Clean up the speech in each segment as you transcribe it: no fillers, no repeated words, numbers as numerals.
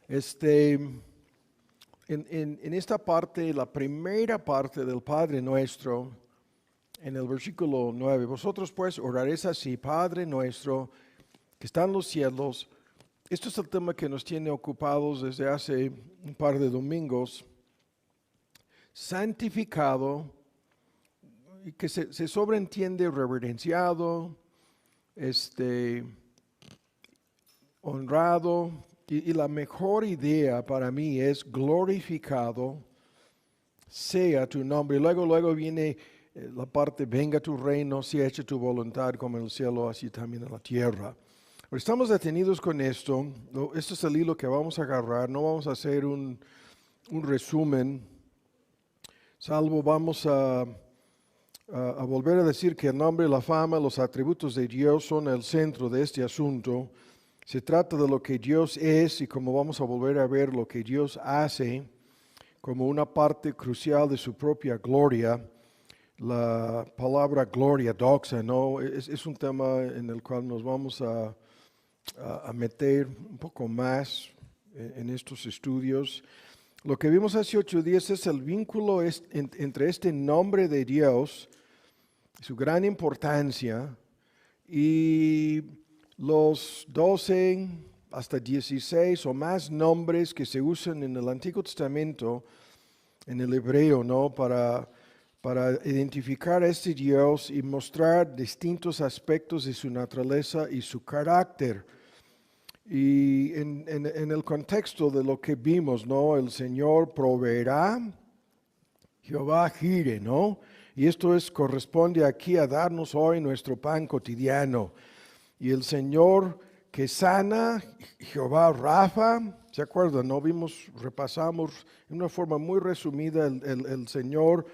En esta parte, la primera parte del Padre Nuestro, en el versículo 9, vosotros pues oraréis así: Padre nuestro que está en los cielos. Esto es el tema que nos tiene ocupados desde hace un par de domingos. Santificado, y que se sobreentiende reverenciado, honrado, y la mejor idea para mí es glorificado sea tu nombre. Luego viene la parte: venga tu reino, sea hecha tu voluntad como en el cielo, así también en la tierra. Pero estamos detenidos con esto. Este es el hilo que vamos a agarrar. No vamos a hacer un resumen, salvo vamos a volver a decir que el nombre, la fama, los atributos de Dios son el centro de este asunto. Se trata de lo que Dios es, y como vamos a volver a ver, lo que Dios hace como una parte crucial de su propia gloria. La palabra gloria, doxa, ¿no? Es un tema en el cual nos vamos a meter un poco más en estos estudios. Lo que vimos hace 8 días es el vínculo entre este nombre de Dios, su gran importancia, y los 12 hasta 16 o más nombres que se usan en el Antiguo Testamento, en el hebreo, ¿no? Para identificar a este Dios y mostrar distintos aspectos de su naturaleza y su carácter. Y en el contexto de lo que vimos, ¿no? El Señor proveerá, Jehová gire, ¿no? Y esto corresponde aquí a darnos hoy nuestro pan cotidiano. Y el Señor que sana, Jehová Rafa, ¿se acuerdan? ¿No? Repasamos en una forma muy resumida el Señor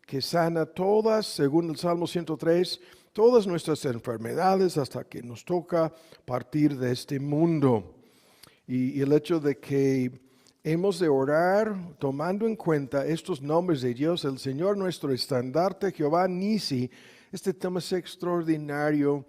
que sana todas, según el Salmo 103, todas nuestras enfermedades hasta que nos toca partir de este mundo. Y el hecho de que hemos de orar tomando en cuenta estos nombres de Dios, el Señor nuestro estandarte, Jehová Nisi. Este tema es extraordinario.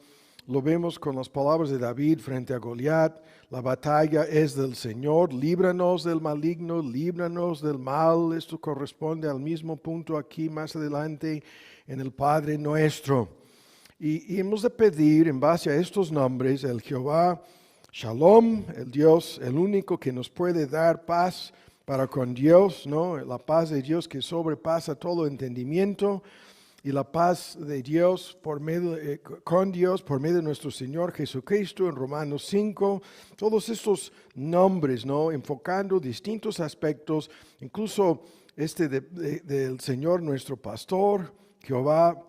Lo vemos con las palabras de David frente a Goliat: la batalla es del Señor, líbranos del maligno, líbranos del mal. Esto corresponde al mismo punto aquí más adelante en el Padre Nuestro. Y hemos de pedir en base a estos nombres el Jehová Shalom, el Dios, el único que nos puede dar paz para con Dios, ¿no? La paz de Dios que sobrepasa todo entendimiento. Y la paz de Dios con Dios por medio de nuestro Señor Jesucristo, en Romanos 5. Todos estos nombres, ¿no? Enfocando distintos aspectos, incluso del Señor nuestro pastor, Jehová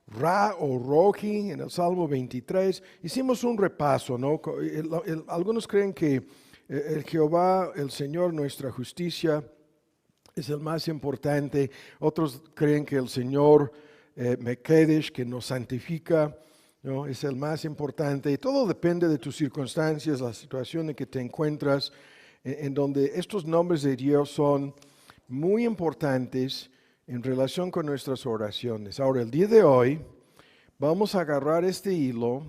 Ra o Rohi, en el Salmo 23. Hicimos un repaso, ¿no? Algunos creen que el Jehová, el Señor nuestra justicia, es el más importante. Otros creen que el Señor Mekedesh, que nos santifica, ¿no? Es el más importante. Y todo depende de tus circunstancias, la situación en que te encuentras, en donde estos nombres de Dios son muy importantes en relación con nuestras oraciones. Ahora, el día de hoy vamos a agarrar este hilo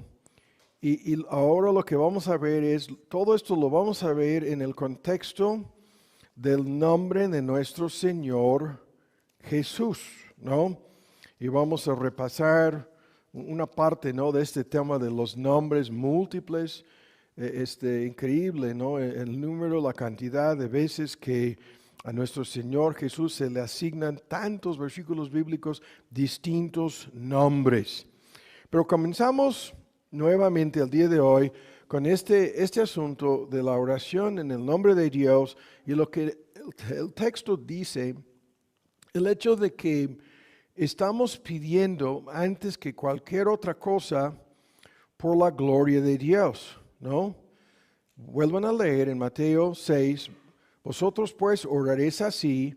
y ahora lo que vamos a ver es, todo esto lo vamos a ver en el contexto del nombre de nuestro Señor Jesús, ¿no? Y vamos a repasar una parte, ¿no? De este tema de los nombres múltiples. Increíble, ¿no? El número, la cantidad de veces que a nuestro Señor Jesús se le asignan tantos versículos bíblicos, distintos nombres. Pero comenzamos nuevamente el día de hoy con este asunto de la oración en el nombre de Dios, y lo que el texto dice, el hecho de que estamos pidiendo antes que cualquier otra cosa por la gloria de Dios, ¿no? Vuelvan a leer en Mateo 6, vosotros pues oraréis así: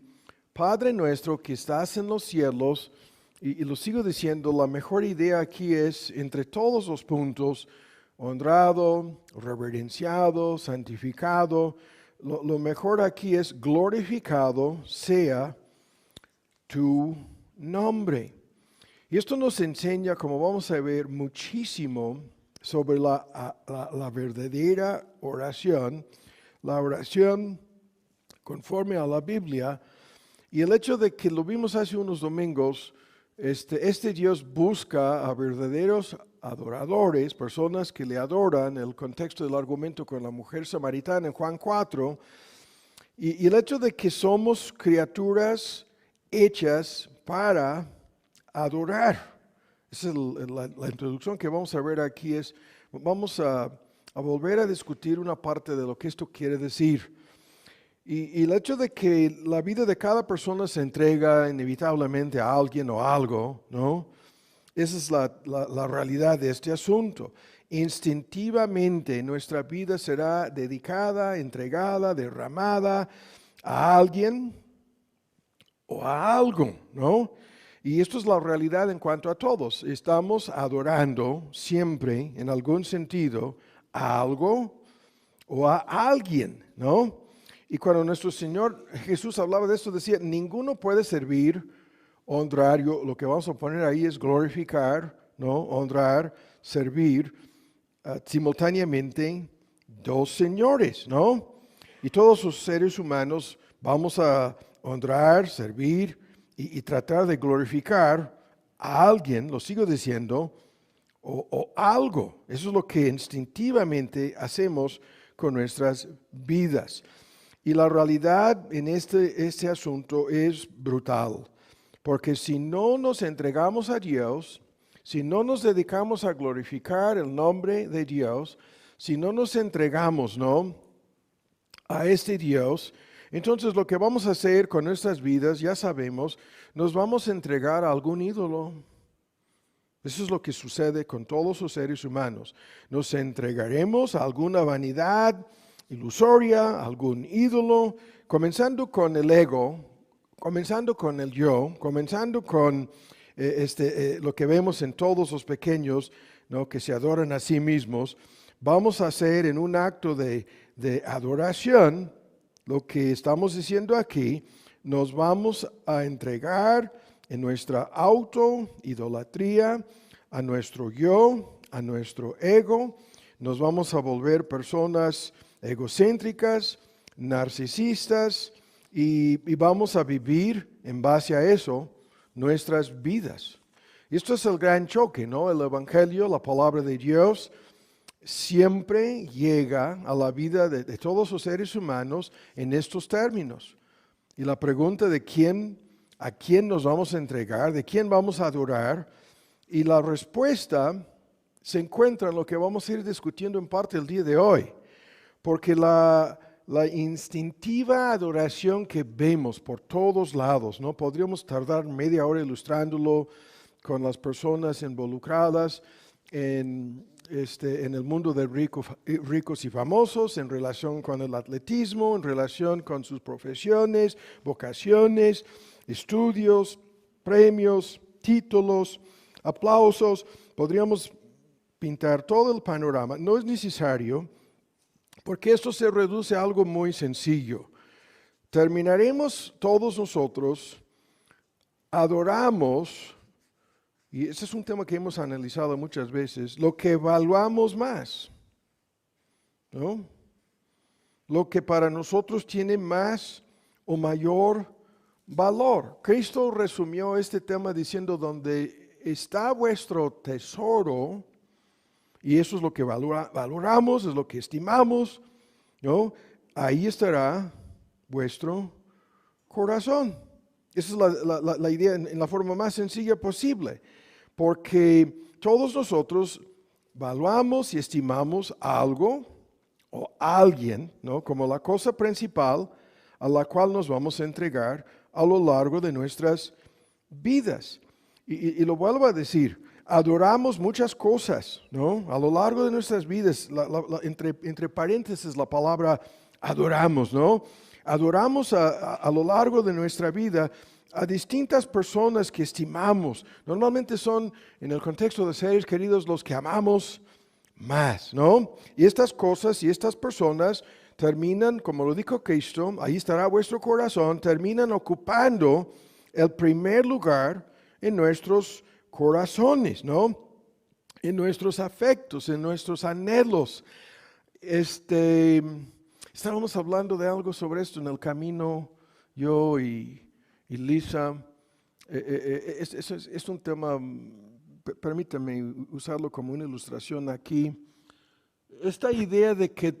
Padre nuestro que estás en los cielos. Y lo sigo diciendo, la mejor idea aquí es, entre todos los puntos, honrado, reverenciado, santificado. Lo mejor aquí es glorificado sea tu nombre. Y esto nos enseña, como vamos a ver, muchísimo sobre la verdadera oración, la oración conforme a la Biblia. Y el hecho de que lo vimos hace unos domingos, este Dios busca a verdaderos adoradores, personas que le adoran, el contexto del argumento con la mujer samaritana en Juan 4, y el hecho de que somos criaturas hechas para adorar. Esa es la introducción que vamos a ver aquí. Vamos a volver a discutir una parte de lo que esto quiere decir. Y el hecho de que la vida de cada persona se entrega inevitablemente a alguien o algo, ¿no? Esa es la realidad de este asunto. Instintivamente nuestra vida será dedicada, entregada, derramada a alguien o a algo, ¿no? Y esto es la realidad en cuanto a todos. Estamos adorando siempre, en algún sentido, a algo o a alguien, ¿no? Y cuando nuestro Señor Jesús hablaba de esto, decía, ninguno puede servir, honrar, lo que vamos a poner ahí es glorificar, ¿no? Honrar, servir, simultáneamente dos señores, ¿no? Y todos los seres humanos vamos a honrar, servir y tratar de glorificar a alguien, lo sigo diciendo, o algo. Eso es lo que instintivamente hacemos con nuestras vidas. Y la realidad en este asunto es brutal, porque si no nos entregamos a Dios, si no nos dedicamos a glorificar el nombre de Dios, si no nos entregamos, ¿no?, a este Dios, entonces lo que vamos a hacer con nuestras vidas, ya sabemos, nos vamos a entregar a algún ídolo. Eso es lo que sucede con todos los seres humanos. Nos entregaremos a alguna vanidad ilusoria, a algún ídolo, comenzando con el ego, comenzando con el yo, comenzando con lo que vemos en todos los pequeños, ¿no?, que se adoran a sí mismos. Vamos a hacer en un acto de adoración lo que estamos diciendo aquí. Nos vamos a entregar en nuestra auto-idolatría a nuestro yo, a nuestro ego. Nos vamos a volver personas egocéntricas, narcisistas, y vamos a vivir en base a eso nuestras vidas. Y esto es el gran choque, ¿no? El Evangelio, la palabra de Dios, siempre llega a la vida de todos los seres humanos en estos términos. Y la pregunta de a quién nos vamos a entregar, de quién vamos a adorar, y la respuesta se encuentra en lo que vamos a ir discutiendo en parte el día de hoy. Porque la instintiva adoración que vemos por todos lados, ¿no? Podríamos tardar media hora ilustrándolo con las personas involucradas en el mundo de ricos y famosos, en relación con el atletismo, en relación con sus profesiones, vocaciones, estudios, premios, títulos, aplausos. Podríamos pintar todo el panorama. No es necesario, porque esto se reduce a algo muy sencillo. Terminaremos todos nosotros, adoramos, y ese es un tema que hemos analizado muchas veces, lo que evaluamos más, ¿no? Lo que para nosotros tiene más o mayor valor. Cristo resumió este tema diciendo, donde está vuestro tesoro, y eso es lo que valoramos, es lo que estimamos, ¿no? Ahí estará vuestro corazón. Esa es la idea en la forma más sencilla posible, porque todos nosotros valuamos y estimamos algo o alguien, ¿no?, como la cosa principal a la cual nos vamos a entregar a lo largo de nuestras vidas. Y lo vuelvo a decir, adoramos muchas cosas, ¿no?, a lo largo de nuestras vidas. Entre paréntesis la palabra adoramos, ¿no? Adoramos a lo largo de nuestra vida a distintas personas que estimamos. Normalmente son, en el contexto de seres queridos, los que amamos más, ¿no? Y estas cosas y estas personas terminan, como lo dijo Cristo, ahí estará vuestro corazón, terminan ocupando el primer lugar en nuestros corazones, ¿no? En nuestros afectos, en nuestros anhelos. Estábamos hablando de algo sobre esto en el camino, yo y Lisa. Es un tema, permítame usarlo como una ilustración aquí. Esta idea de que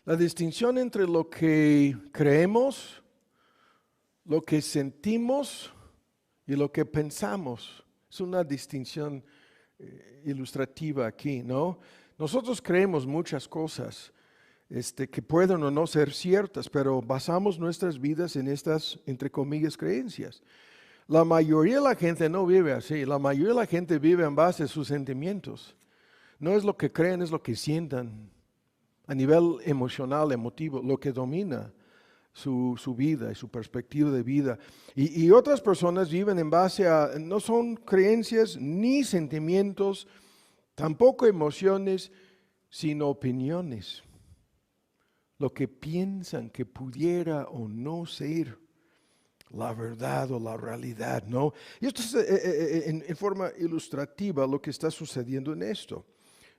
la distinción entre lo que creemos, lo que sentimos y lo que pensamos, es una distinción ilustrativa aquí, ¿no? Nosotros creemos muchas cosas que pueden o no ser ciertas, pero basamos nuestras vidas en estas, entre comillas, creencias. La mayoría de la gente no vive así, la mayoría de la gente vive en base a sus sentimientos. No es lo que creen, es lo que sientan a nivel emocional, emotivo, lo que domina su vida y su perspectiva de vida. Y otras personas viven en base a, no son creencias ni sentimientos, tampoco emociones, sino opiniones. Lo que piensan que pudiera o no ser la verdad o la realidad, ¿no? Y esto es en forma ilustrativa lo que está sucediendo en esto.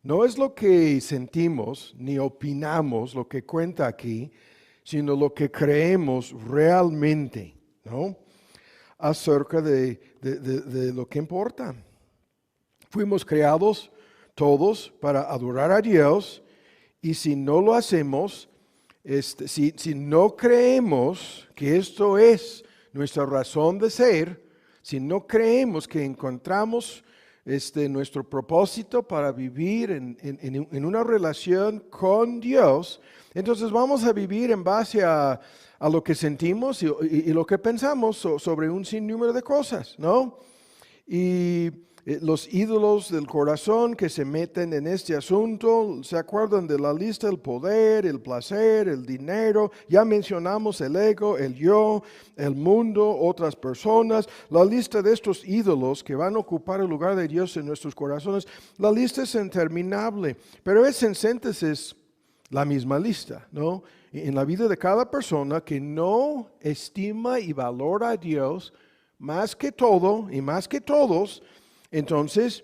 No es lo que sentimos ni opinamos lo que cuenta aquí, sino lo que creemos realmente, ¿no? Acerca de lo que importa. Fuimos creados todos para adorar a Dios, y si no lo hacemos, si no creemos que esto es nuestra razón de ser, si no creemos que encontramos nuestro propósito para vivir en una relación con Dios, entonces vamos a vivir en base a lo que sentimos y lo que pensamos sobre un sinnúmero de cosas, ¿no? Y los ídolos del corazón que se meten en este asunto, ¿se acuerdan de la lista? El poder, el placer, el dinero, ya mencionamos el ego, el yo, el mundo, otras personas. La lista de estos ídolos que van a ocupar el lugar de Dios en nuestros corazones, la lista es interminable, pero es en síntesis la misma lista, ¿no? En la vida de cada persona que no estima y valora a Dios más que todo y más que todos, entonces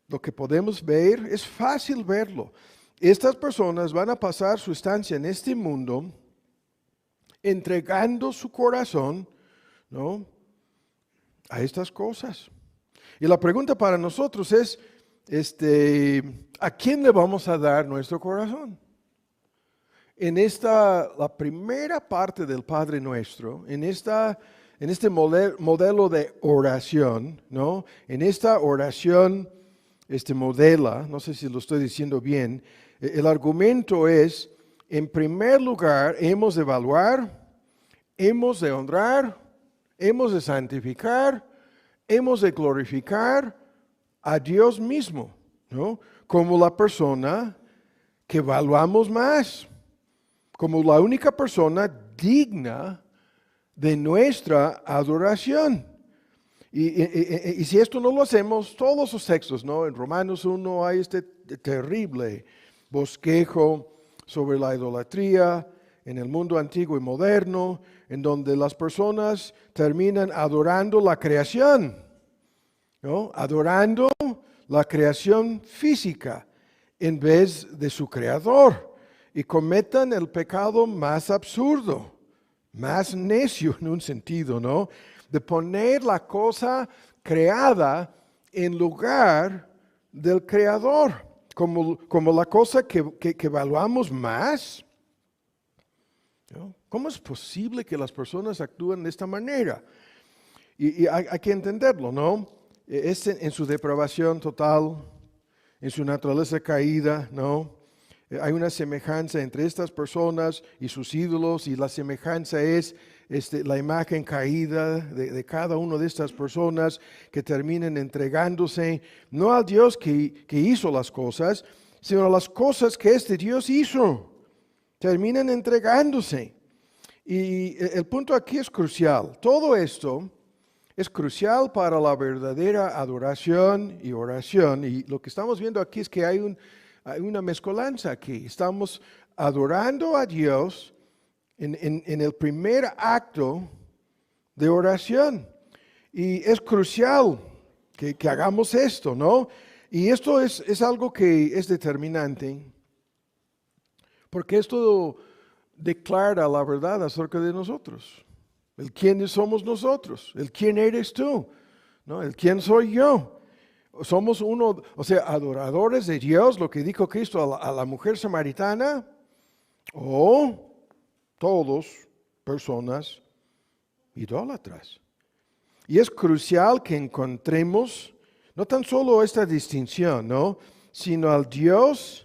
lo que podemos ver es fácil verlo. Estas personas van a pasar su estancia en este mundo entregando su corazón, ¿no?, a estas cosas. Y la pregunta para nosotros es, ¿a quién le vamos a dar nuestro corazón? En la primera parte del Padre Nuestro, en este modelo de oración, ¿no? En esta oración, modela, no sé si lo estoy diciendo bien, el argumento es, en primer lugar, hemos de evaluar, hemos de honrar, hemos de santificar, hemos de glorificar a Dios mismo, ¿no? Como la persona que evaluamos más, como la única persona digna de nuestra adoración. Y si esto no lo hacemos, todos los textos, ¿no? En Romanos 1 hay este terrible bosquejo sobre la idolatría en el mundo antiguo y moderno, en donde las personas terminan adorando la creación, ¿no? Adorando la creación física en vez de su creador, y cometan el pecado más absurdo, más necio en un sentido, ¿no? De poner la cosa creada en lugar del creador, como la cosa que evaluamos más, ¿no? ¿Cómo es posible que las personas actúen de esta manera? Y hay que entenderlo, ¿no? Es en su depravación total, en su naturaleza caída, ¿no? Hay una semejanza entre estas personas y sus ídolos, y la semejanza es la imagen caída de cada una de estas personas que terminan entregándose no al Dios que hizo las cosas, sino a las cosas que este Dios hizo. Terminan entregándose. Y el punto aquí es crucial. Todo esto es crucial para la verdadera adoración y oración. Y lo que estamos viendo aquí es que hay una mezcolanza aquí. Estamos adorando a Dios en el primer acto de oración. Y es crucial que hagamos esto, ¿no? Y esto es algo que es determinante, Porque esto declara la verdad acerca de nosotros. El quiénes somos nosotros, el quién eres tú, ¿no? El quién soy yo. Somos uno, o sea, adoradores de Dios, lo que dijo Cristo a la mujer samaritana, o todos personas idólatras. Y es crucial que encontremos no tan solo esta distinción, ¿no? Sino al Dios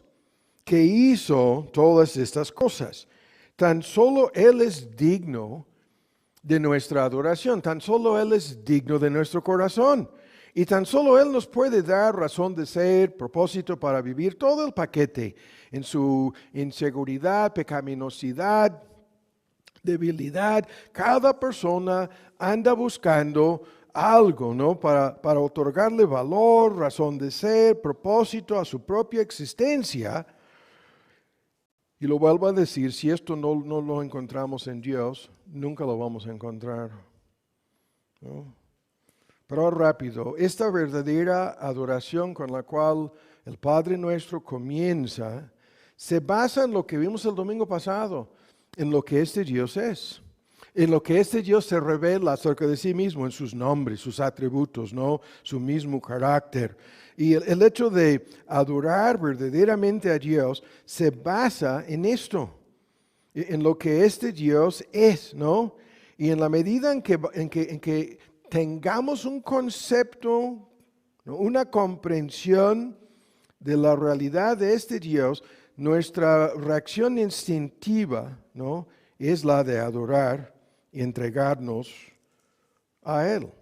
que hizo todas estas cosas. Tan solo Él es digno de nuestra adoración, tan solo Él es digno de nuestro corazón. Y tan solo Él nos puede dar razón de ser, propósito para vivir, todo el paquete en su inseguridad, pecaminosidad, debilidad. Cada persona anda buscando algo, ¿no? Para otorgarle valor, razón de ser, propósito a su propia existencia. Y lo vuelvo a decir, si esto no lo encontramos en Dios, nunca lo vamos a encontrar, ¿no? Pero rápido, esta verdadera adoración con la cual el Padre nuestro comienza, se basa en lo que vimos el domingo pasado, en lo que este Dios es, en lo que este Dios se revela acerca de sí mismo, en sus nombres, sus atributos, ¿no? Su mismo carácter. Y el hecho de adorar verdaderamente a Dios se basa en esto, en lo que este Dios es, ¿no? Y en la medida en que tengamos un concepto, ¿no? Una comprensión de la realidad de este Dios, nuestra reacción instintiva, ¿no? Es la de adorar y entregarnos a Él.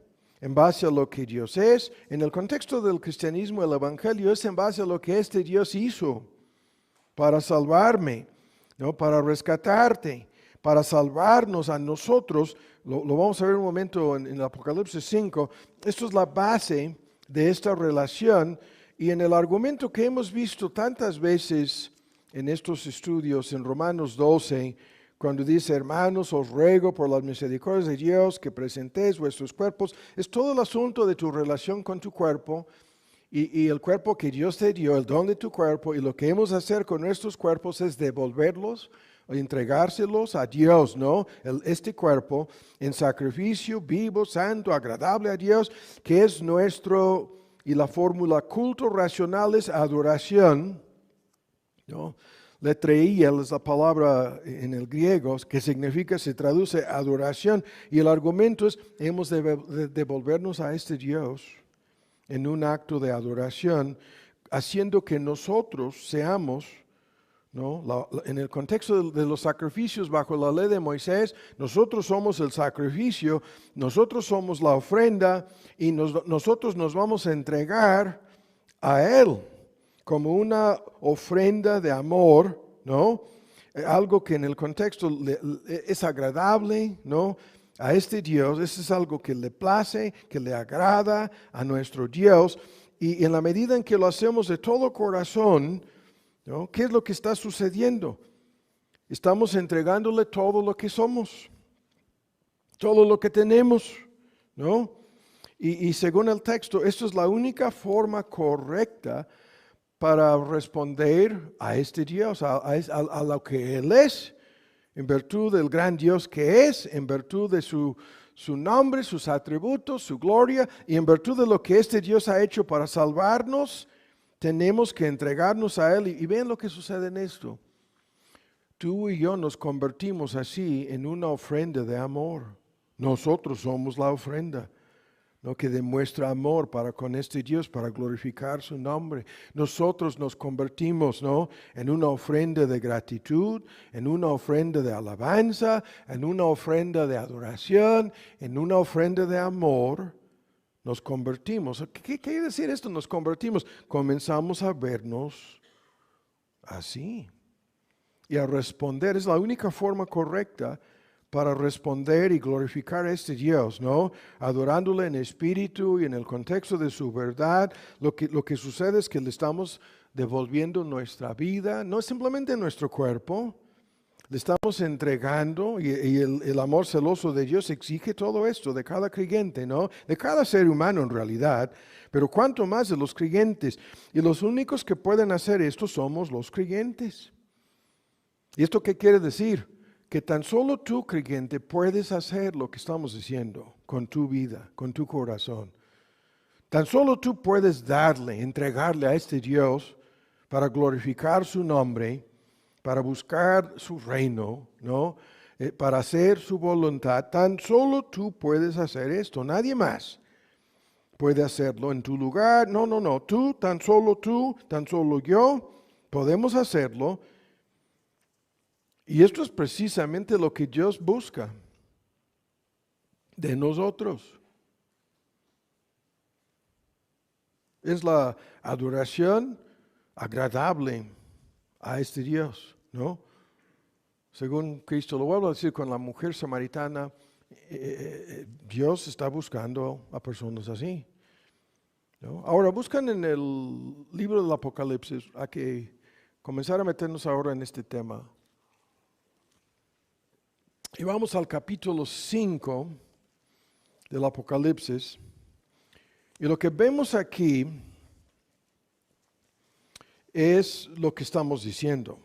En base a lo que Dios es, en el contexto del cristianismo, el evangelio es en base a lo que este Dios hizo para salvarme, ¿no? Para rescatarte, para salvarnos a nosotros. Lo vamos a ver un momento en el Apocalipsis 5. Esto es la base de esta relación y en el argumento que hemos visto tantas veces en estos estudios en Romanos 12, cuando dice, hermanos, os ruego por las misericordias de Dios que presentéis vuestros cuerpos, es todo el asunto de tu relación con tu cuerpo y el cuerpo que Dios te dio, el don de tu cuerpo, y lo que hemos de hacer con nuestros cuerpos es devolverlos o entregárselos a Dios, ¿no? Este cuerpo en sacrificio vivo, santo, agradable a Dios, que es nuestro, y la fórmula culto racional es adoración, ¿no? Letreiel es la palabra en el griego que significa, se traduce adoración, y el argumento es, hemos de devolvernos a este Dios en un acto de adoración, haciendo que nosotros seamos, ¿no? En el contexto de los sacrificios bajo la ley de Moisés, nosotros somos el sacrificio, nosotros somos la ofrenda, y nosotros nos vamos a entregar a Él como una ofrenda de amor, ¿no? Algo que en el contexto es agradable, ¿no? A este Dios, eso es algo que le place, que le agrada a nuestro Dios, y en la medida en que lo hacemos de todo corazón, ¿no? ¿Qué es lo que está sucediendo? Estamos entregándole todo lo que somos, todo lo que tenemos, ¿no? Y según el texto, esto es la única forma correcta para responder a este Dios, a lo que Él es, en virtud del gran Dios que es, en virtud de su nombre, sus atributos, su gloria, y en virtud de lo que este Dios ha hecho para salvarnos, tenemos que entregarnos a Él. Y vean lo que sucede en esto. Tú y yo nos convertimos así en una ofrenda de amor. Nosotros somos la ofrenda, ¿no? Que demuestra amor para con este Dios, para glorificar su nombre. Nosotros nos convertimos, ¿no? En una ofrenda de gratitud, en una ofrenda de alabanza, en una ofrenda de adoración, en una ofrenda de amor. Nos convertimos. ¿Qué quiere decir esto? Nos convertimos. Comenzamos a vernos así y a responder. Es la única forma correcta para responder y glorificar a este Dios, ¿no? Adorándole en espíritu y en el contexto de su verdad. Lo que sucede es que le estamos devolviendo nuestra vida, no simplemente nuestro cuerpo, le estamos entregando, y el amor celoso de Dios exige todo esto de cada creyente, ¿no? De cada ser humano en realidad, pero cuanto más de los creyentes. Y los únicos que pueden hacer esto somos los creyentes. ¿Y esto qué quiere decir? Que tan solo tú, creyente, puedes hacer lo que estamos diciendo con tu vida, con tu corazón. Tan solo tú puedes darle, entregarle a este Dios para glorificar su nombre, para buscar su reino, ¿no? Para hacer su voluntad. Tan solo tú puedes hacer esto, nadie más puede hacerlo en tu lugar. No, no, no, tú, tan solo yo, podemos hacerlo. Y esto es precisamente lo que Dios busca de nosotros. Es la adoración agradable a este Dios, ¿no? Según Cristo, lo vuelvo a decir, con la mujer samaritana, Dios está buscando a personas así, ¿no? Ahora, buscan en el libro del Apocalipsis, hay que comenzar a meternos ahora en este tema. Y vamos al capítulo 5 del Apocalipsis. Y lo que vemos aquí es lo que estamos diciendo.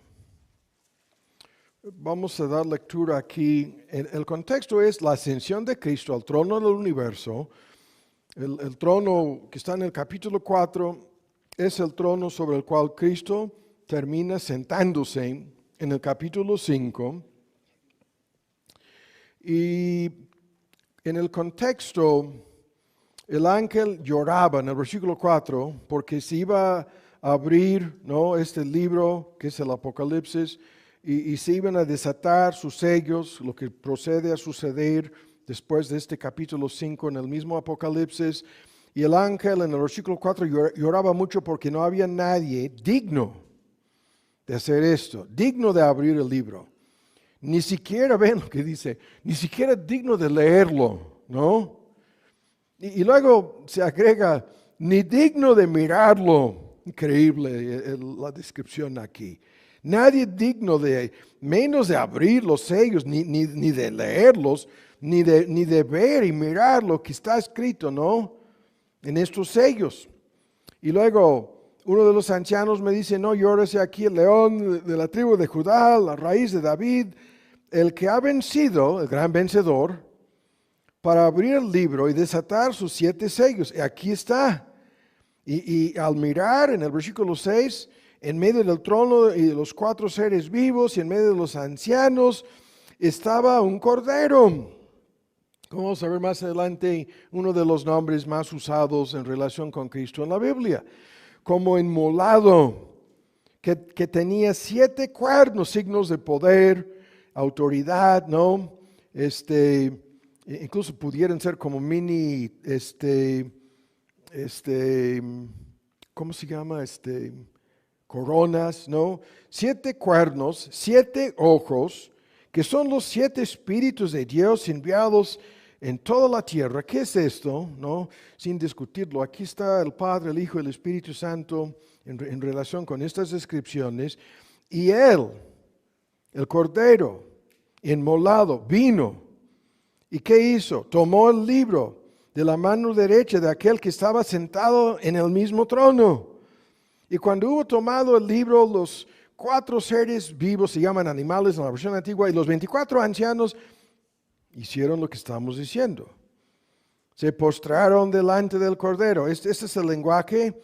Vamos a dar lectura aquí. El contexto es la ascensión de Cristo al trono del universo. El trono que está en el capítulo 4 es el trono sobre el cual Cristo termina sentándose en el capítulo 5. Y en el contexto, el ángel lloraba en el versículo 4 porque se iba a abrir, ¿no?, este libro que es el Apocalipsis y se iban a desatar sus sellos, lo que procede a suceder después de este capítulo 5 en el mismo Apocalipsis. Y el ángel en el versículo 4 lloraba mucho porque no había nadie digno de hacer esto, digno de abrir el libro. Ni siquiera, ven lo que dice, ni siquiera digno de leerlo, ¿no? Y luego se agrega, ni digno de mirarlo. Increíble la descripción aquí. Nadie digno de, menos de abrir los sellos, ni de leerlos, ni de ver y mirar lo que está escrito, ¿no?, en estos sellos. Y luego uno de los ancianos me dice, no llores, aquí el león de la tribu de Judá, la raíz de David, el que ha vencido, el gran vencedor, para abrir el libro y desatar sus 7 sellos. Y aquí está. Y al mirar en el versículo 6, en medio del trono y de los 4 seres vivos y en medio de los ancianos, estaba un cordero. Como vamos a ver más adelante, uno de los nombres más usados en relación con Cristo en la Biblia. Como inmolado, que tenía 7 cuernos, signos de poder, autoridad, ¿no? Incluso pudieran ser como mini, ¿cómo se llama? Coronas, ¿no? 7 cuernos, 7 ojos, que son los 7 espíritus de Dios enviados en toda la tierra. ¿Qué es esto? ¿No? Sin discutirlo, aquí está el Padre, el Hijo y el Espíritu Santo en relación con estas descripciones. Y Él, el Cordero, inmolado, vino. ¿Y qué hizo? Tomó el libro de la mano derecha de aquel que estaba sentado en el mismo trono. Y cuando hubo tomado el libro, los 4 seres vivos, se llaman animales en la versión antigua, y los 24 ancianos hicieron lo que estamos diciendo. Se postraron delante del Cordero. Este es el lenguaje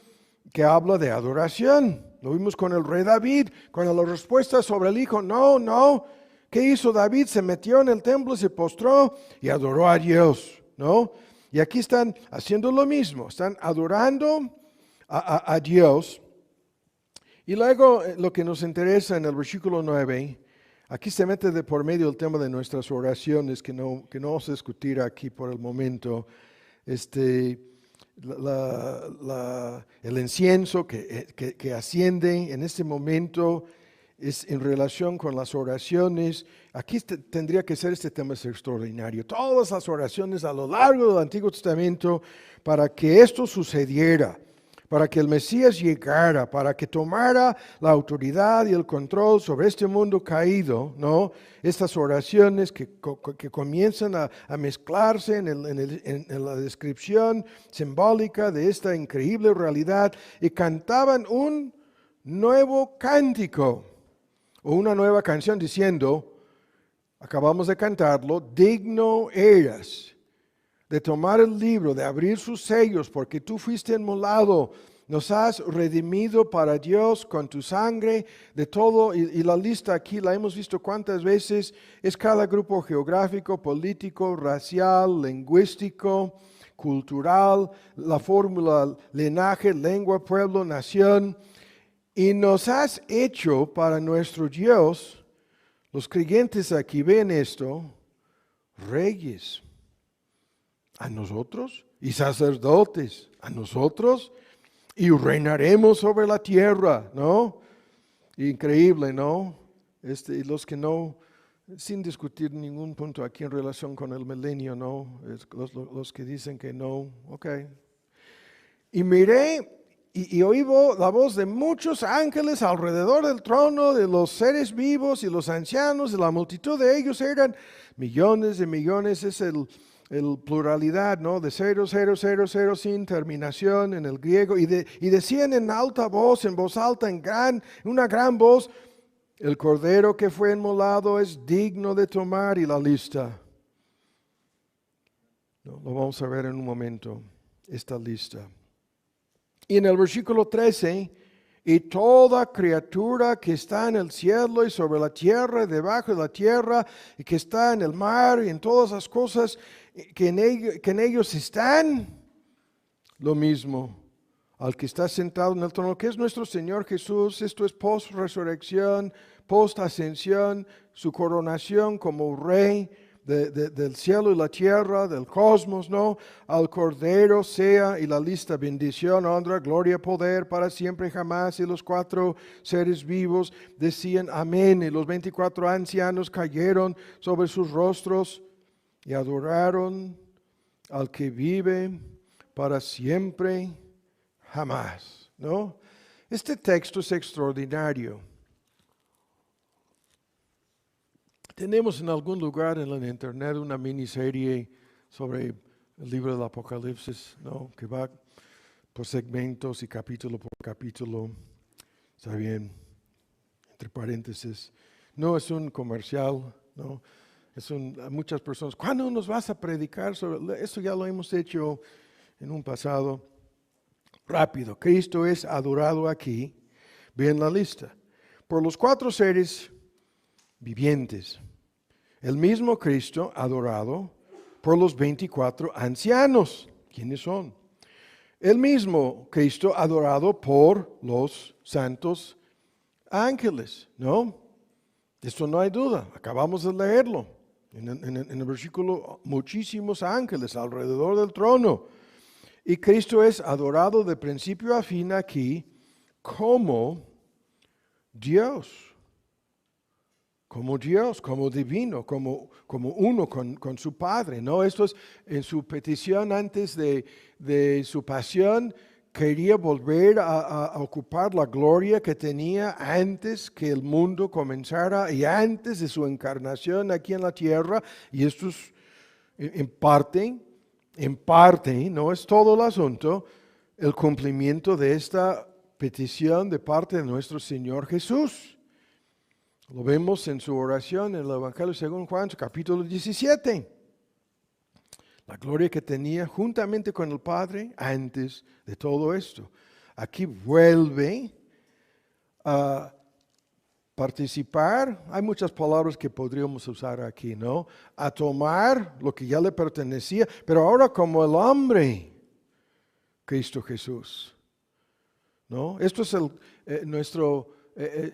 que habla de adoración. Lo vimos con el rey David, cuando la respuesta sobre el Hijo, no. ¿Qué hizo David? Se metió en el templo, se postró y adoró a Dios, ¿no? Y aquí están haciendo lo mismo, están adorando a Dios. Y luego lo que nos interesa en el versículo 9, aquí se mete de por medio el tema de nuestras oraciones, que no vamos a discutir aquí por el momento. El incienso que asciende en este momento es en relación con las oraciones. Aquí tendría que ser este tema extraordinario. Todas las oraciones a lo largo del Antiguo Testamento para que esto sucediera, para que el Mesías llegara, para que tomara la autoridad y el control sobre este mundo caído, ¿no? Estas oraciones que comienzan a mezclarse en la descripción simbólica de esta increíble realidad y cantaban un nuevo cántico. o una nueva canción diciendo, acabamos de cantarlo, digno eras de tomar el libro, de abrir sus sellos, porque tú fuiste inmolado, nos has redimido para Dios con tu sangre, de todo, y la lista aquí la hemos visto cuántas veces, es cada grupo geográfico, político, racial, lingüístico, cultural, la fórmula, linaje, lengua, pueblo, nación, y nos has hecho para nuestro Dios, los creyentes aquí ven esto, reyes, a nosotros, y sacerdotes, a nosotros, y reinaremos sobre la tierra, ¿no? Increíble, ¿no? Los que no, sin discutir ningún punto aquí en relación con el milenio, ¿no? Los que dicen que no, ok. Y miré y oí la voz de muchos ángeles alrededor del trono, de los seres vivos y los ancianos, y la multitud de ellos eran millones de millones, es el pluralidad, ¿no? De 0, sin terminación en el griego, y decían en alta voz, en voz alta, una gran voz, el cordero que fue inmolado es digno de tomar, y la lista. No, lo vamos a ver en un momento, esta lista. Y en el versículo 13, y toda criatura que está en el cielo y sobre la tierra y debajo de la tierra, y que está en el mar y en todas las cosas que en ellos están, lo mismo al que está sentado en el trono, que es nuestro Señor Jesús. Esto es post-resurrección, post-ascensión, su coronación como Rey del cielo y la tierra, del cosmos, ¿no? Al Cordero sea, y la lista, bendición, honra, gloria, poder, para siempre jamás. Y los 4 seres vivos decían amén. Y los 24 ancianos cayeron sobre sus rostros y adoraron al que vive para siempre jamás, ¿no? Este texto es extraordinario. Tenemos en algún lugar en la internet una miniserie sobre el libro del Apocalipsis, ¿no? Que va por segmentos y capítulo por capítulo. Está bien, entre paréntesis. No es un comercial, ¿no? Muchas personas, ¿cuándo nos vas a predicar sobre eso? Ya lo hemos hecho en un pasado. Rápido, Cristo es adorado aquí. Vean la lista. Por los 4 seres vivientes. El mismo Cristo adorado por los 24 ancianos. ¿Quiénes son? El mismo Cristo adorado por los santos ángeles, ¿no? Esto no hay duda. Acabamos de leerlo. En el versículo, muchísimos ángeles alrededor del trono. Y Cristo es adorado de principio a fin aquí como Dios. Como Dios, como divino, como uno con su Padre, ¿no? Esto es en su petición antes de su pasión, quería volver a ocupar la gloria que tenía antes que el mundo comenzara y antes de su encarnación aquí en la tierra. Y esto es en parte, no es todo el asunto, el cumplimiento de esta petición de parte de nuestro Señor Jesús. Lo vemos en su oración en el Evangelio según Juan, capítulo 17. La gloria que tenía juntamente con el Padre antes de todo esto. Aquí vuelve a participar. Hay muchas palabras que podríamos usar aquí, ¿no? A tomar lo que ya le pertenecía, pero ahora como el hombre, Cristo Jesús, ¿no? Esto es nuestro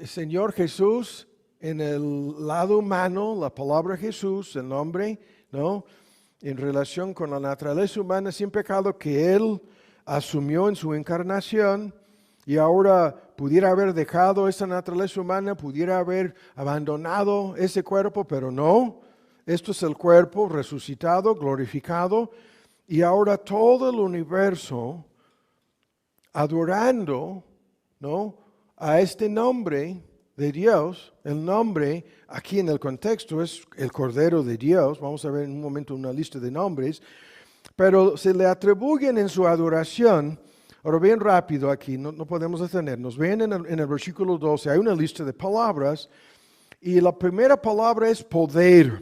Señor Jesús. En el lado humano, la palabra Jesús, el nombre, ¿no? En relación con la naturaleza humana sin pecado que Él asumió en su encarnación y ahora pudiera haber dejado esa naturaleza humana, pudiera haber abandonado ese cuerpo, pero no. Esto es el cuerpo resucitado, glorificado, y ahora todo el universo adorando, ¿no? A este nombre de Dios. El nombre aquí en el contexto es el Cordero de Dios. Vamos a ver en un momento una lista de nombres, pero se le atribuyen en su adoración Ahora bien rápido aquí, no podemos detenernos. Ven en el versículo 12, hay una lista de palabras y la primera palabra es poder.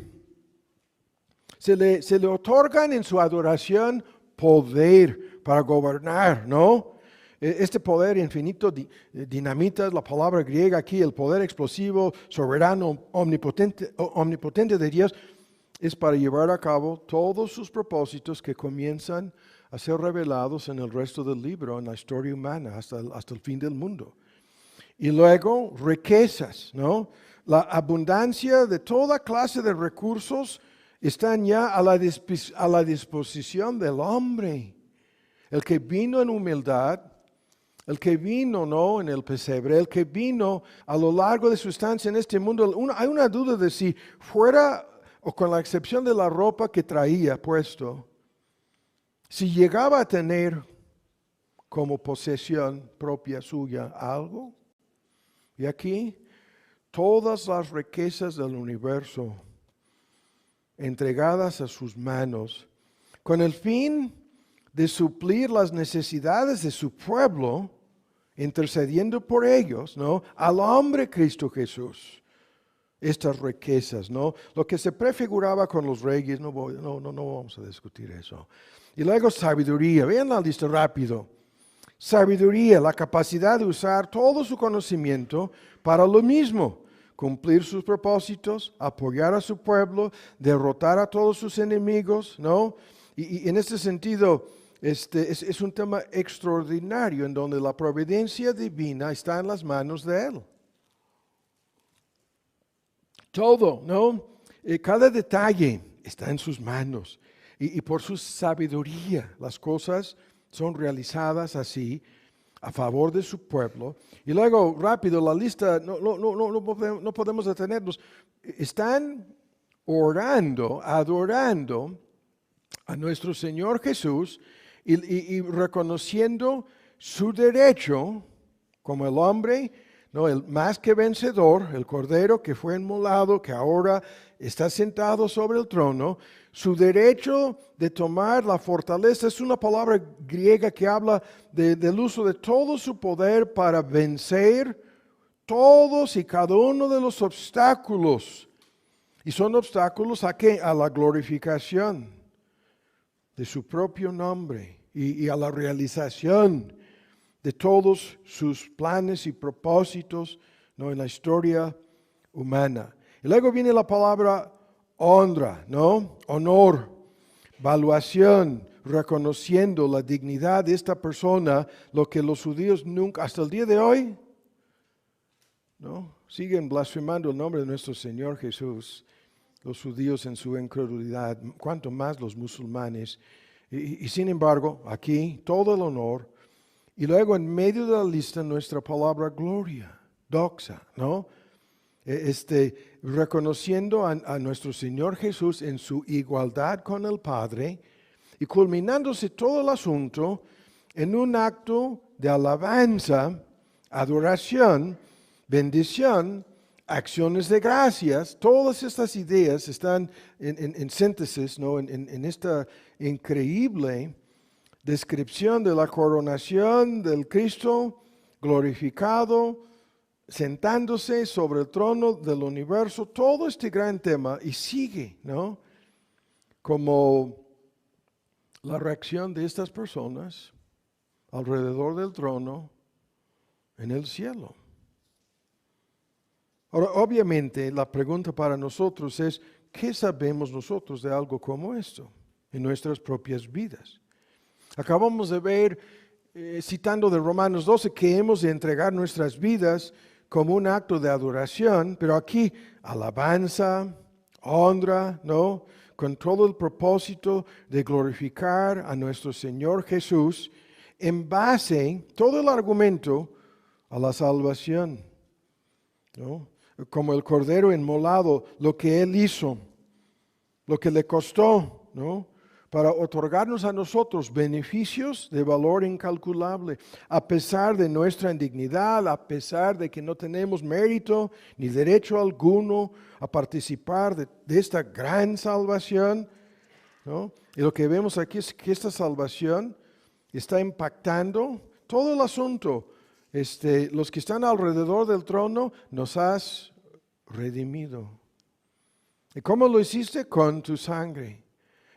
Se le otorgan en su adoración poder para gobernar, ¿no? Este poder infinito, dinamita es la palabra griega aquí, el poder explosivo, soberano, omnipotente de Dios, es para llevar a cabo todos sus propósitos que comienzan a ser revelados en el resto del libro, en la historia humana, hasta el fin del mundo. Y luego, riquezas, ¿no? La abundancia de toda clase de recursos están ya a la disposición del hombre. El que vino en humildad, el que vino, ¿no?, en el pesebre, el que vino a lo largo de su estancia en este mundo. Hay una duda de si fuera, o con la excepción de la ropa que traía puesto, si llegaba a tener como posesión propia suya algo. Y aquí, todas las riquezas del universo entregadas a sus manos, con el fin de suplir las necesidades de su pueblo, intercediendo por ellos, ¿no?, al hombre Cristo Jesús. Estas riquezas, ¿no? Lo que se prefiguraba con los reyes, no vamos a discutir eso. Y luego sabiduría, vean la lista rápido. Sabiduría, la capacidad de usar todo su conocimiento para lo mismo, cumplir sus propósitos, apoyar a su pueblo, derrotar a todos sus enemigos, ¿no? Y en este sentido, es un tema extraordinario en donde la providencia divina está en las manos de Él. Todo, ¿no? Cada detalle está en sus manos. Y por su sabiduría las cosas son realizadas así a favor de su pueblo. Y luego, rápido, la lista, no podemos detenernos. Están orando, adorando a nuestro Señor Jesús y reconociendo su derecho como el hombre, no, el más que vencedor, el Cordero que fue inmolado, que ahora está sentado sobre el trono. Su derecho de tomar la fortaleza es una palabra griega que habla del uso de todo su poder para vencer todos y cada uno de los obstáculos. Y son obstáculos ¿a qué? A la glorificación de su propio nombre y a la realización de todos sus planes y propósitos, ¿no?, en la historia humana. Y luego viene la palabra honra, ¿no? Honor, valuación, reconociendo la dignidad de esta persona, lo que los judíos nunca, hasta el día de hoy, ¿no?, siguen blasfemando el nombre de nuestro Señor Jesús, los judíos en su incredulidad, cuanto más los musulmanes. Y sin embargo, aquí todo el honor. Y luego en medio de la lista nuestra palabra gloria, doxa, ¿no? Reconociendo a nuestro Señor Jesús en su igualdad con el Padre y culminándose todo el asunto en un acto de alabanza, adoración, bendición, acciones de gracias. Todas estas ideas están en síntesis, ¿no?, en esta increíble descripción de la coronación del Cristo glorificado, sentándose sobre el trono del universo, todo este gran tema, y sigue, ¿no?, como la reacción de estas personas alrededor del trono en el cielo. Ahora, obviamente, la pregunta para nosotros es, ¿qué sabemos nosotros de algo como esto en nuestras propias vidas? Acabamos de ver, citando de Romanos 12, que hemos de entregar nuestras vidas como un acto de adoración, pero aquí alabanza, honra, ¿no?, con todo el propósito de glorificar a nuestro Señor Jesús en base, todo el argumento, a la salvación, ¿no? Como el Cordero inmolado, lo que Él hizo, lo que le costó, ¿no?, para otorgarnos a nosotros beneficios de valor incalculable, a pesar de nuestra indignidad, a pesar de que no tenemos mérito ni derecho alguno a participar de esta gran salvación, ¿no? Y lo que vemos aquí es que esta salvación está impactando todo el asunto. Los que están alrededor del trono, nos has redimido. ¿Y cómo lo hiciste? Con tu sangre.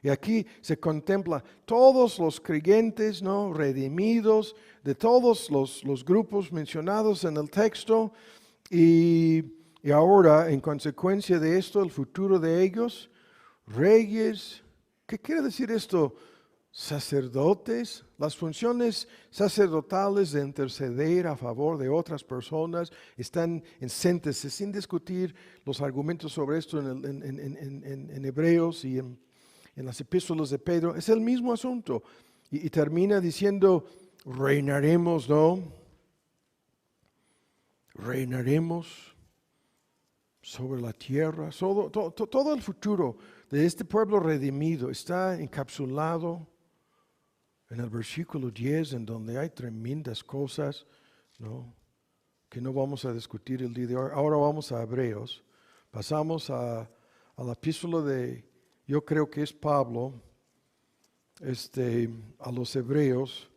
Y aquí se contempla todos los creyentes, ¿no? Redimidos de todos los grupos mencionados en el texto. Y ahora, en consecuencia de esto, el futuro de ellos, reyes. ¿Qué quiere decir esto? Sacerdotes. Las funciones sacerdotales de interceder a favor de otras personas están en síntesis, sin discutir los argumentos sobre esto en Hebreos y en las epístolas de Pedro. Es el mismo asunto. Y termina diciendo, reinaremos, ¿no? Reinaremos sobre la tierra. Todo el futuro de este pueblo redimido está encapsulado en el versículo 10, en donde hay tremendas cosas, ¿no? Que no vamos a discutir el día de hoy. Ahora vamos a Hebreos. Pasamos a la epístola de, yo creo que es Pablo, a los Hebreos.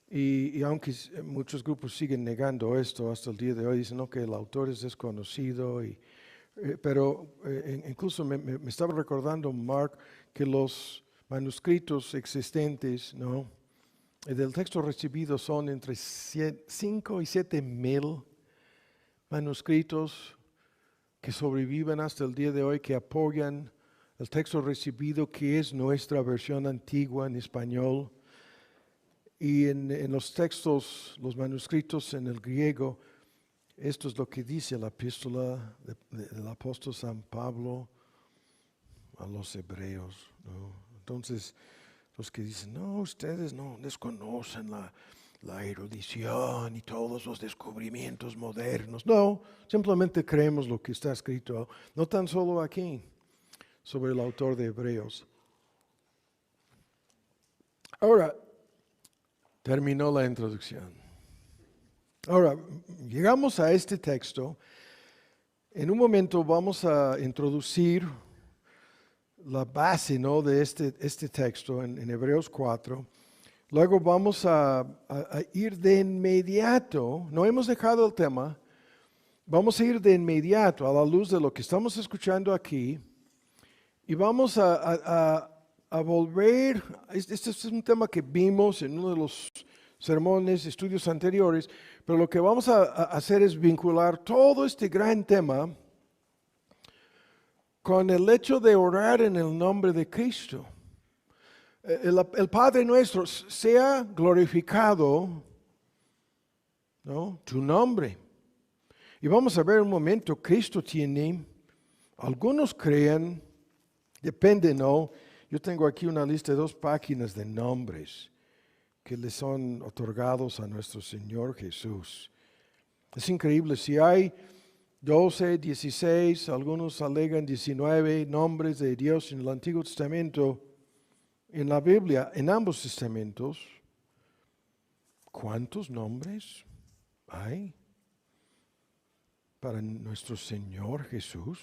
Y aunque muchos grupos siguen negando esto hasta el día de hoy, dicen que el autor es desconocido, pero incluso me estaba recordando, Mark, que los manuscritos existentes, ¿no? Del texto recibido son entre 5 y 7 mil manuscritos que sobreviven hasta el día de hoy, que apoyan el texto recibido, que es nuestra versión antigua en español. Y en los textos, los manuscritos en el griego, esto es lo que dice la epístola del apóstol San Pablo a los hebreos, ¿no? Entonces, los que dicen, no, ustedes no desconocen la erudición y todos los descubrimientos modernos. No, simplemente creemos lo que está escrito, no tan solo aquí, sobre el autor de Hebreos. Ahora, terminó la introducción. Ahora, llegamos a este texto. En un momento vamos a introducir la base, ¿no? de este texto en Hebreos 4. Luego vamos a ir de inmediato, no hemos dejado el tema, vamos a ir de inmediato a la luz de lo que estamos escuchando aquí y vamos a volver. Este es un tema que vimos en uno de los sermones, estudios anteriores, pero lo que vamos a hacer es vincular todo este gran tema con el hecho de orar en el nombre de Cristo. El Padre nuestro, sea glorificado, ¿no? Tu nombre. Y vamos a ver un momento, Cristo tiene, algunos creen, depende, ¿no? Yo tengo aquí una lista de 2 páginas de nombres que le son otorgados a nuestro Señor Jesús. Es increíble, si hay 12, 16, algunos alegan 19 nombres de Dios en el Antiguo Testamento, en la Biblia, en ambos testamentos, ¿cuántos nombres hay para nuestro Señor Jesús?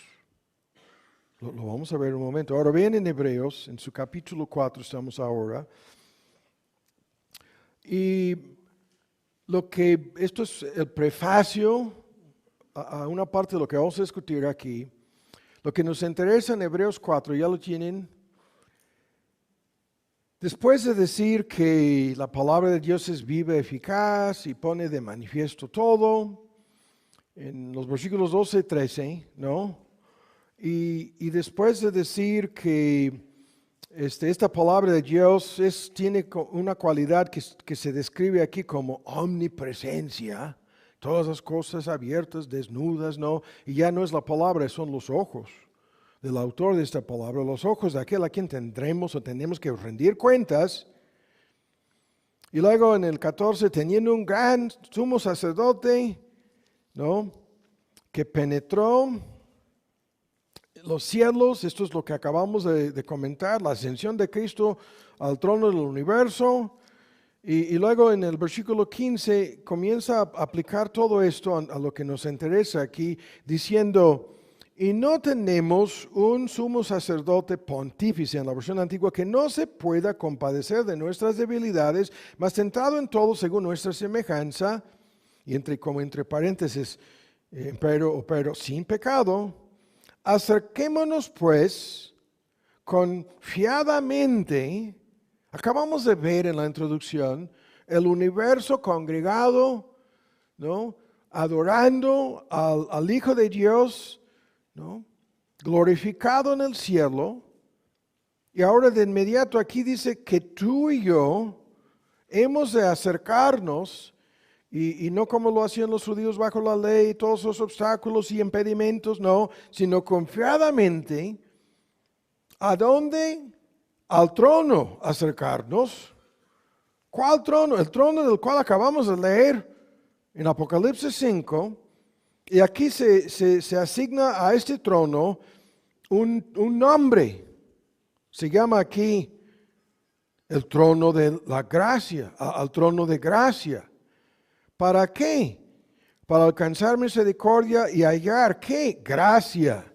Lo vamos a ver en un momento. Ahora bien, en Hebreos, en su capítulo 4 estamos ahora. Y esto es el prefacio a una parte de lo que vamos a discutir aquí. Lo que nos interesa en Hebreos 4, ya lo tienen. Después de decir que la palabra de Dios es viva, eficaz y pone de manifiesto todo, en los versículos 12 y 13, ¿no? Y después de decir que esta palabra de Dios tiene una cualidad que se describe aquí como omnipresencia, todas las cosas abiertas, desnudas, ¿no? Y ya no es la palabra, son los ojos del autor de esta palabra, los ojos de aquel a quien tendremos o tenemos que rendir cuentas. Y luego en el 14, teniendo un gran sumo sacerdote, ¿no? Que penetró los cielos, esto es lo que acabamos de comentar, la ascensión de Cristo al trono del universo. Y luego en el versículo 15 comienza a aplicar todo esto a lo que nos interesa aquí, diciendo, Y no tenemos un sumo sacerdote pontífice en la versión antigua que no se pueda compadecer de nuestras debilidades, mas tentado en todo según nuestra semejanza, y como entre paréntesis, pero sin pecado. Acerquémonos pues confiadamente. Acabamos de ver en la introducción el universo congregado, ¿no?, adorando al Hijo de Dios, ¿no?, glorificado en el cielo. Y ahora de inmediato aquí dice que tú y yo hemos de acercarnos, y no como lo hacían los judíos bajo la ley, todos los obstáculos y impedimentos, no, sino confiadamente. ¿A dónde? Al trono acercarnos. ¿Cuál trono? El trono del cual acabamos de leer en Apocalipsis 5. Y aquí se asigna a este trono un nombre. Se llama aquí el trono de la gracia, al trono de gracia. ¿Para qué? Para alcanzar misericordia y hallar, ¿qué? Gracia.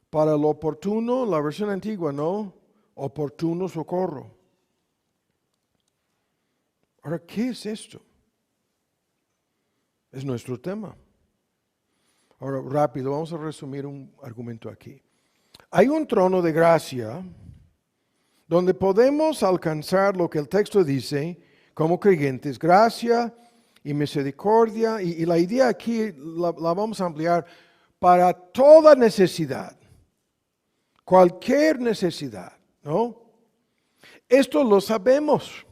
Para lo oportuno, la versión antigua, ¿no? Oportuno socorro. Ahora, ¿qué es esto? Es nuestro tema. Ahora, rápido, vamos a resumir un argumento aquí. Hay un trono de gracia donde podemos alcanzar lo que el texto dice como creyentes, gracia y misericordia, y la idea aquí la vamos a ampliar para toda necesidad, cualquier necesidad, ¿no? Esto lo sabemos.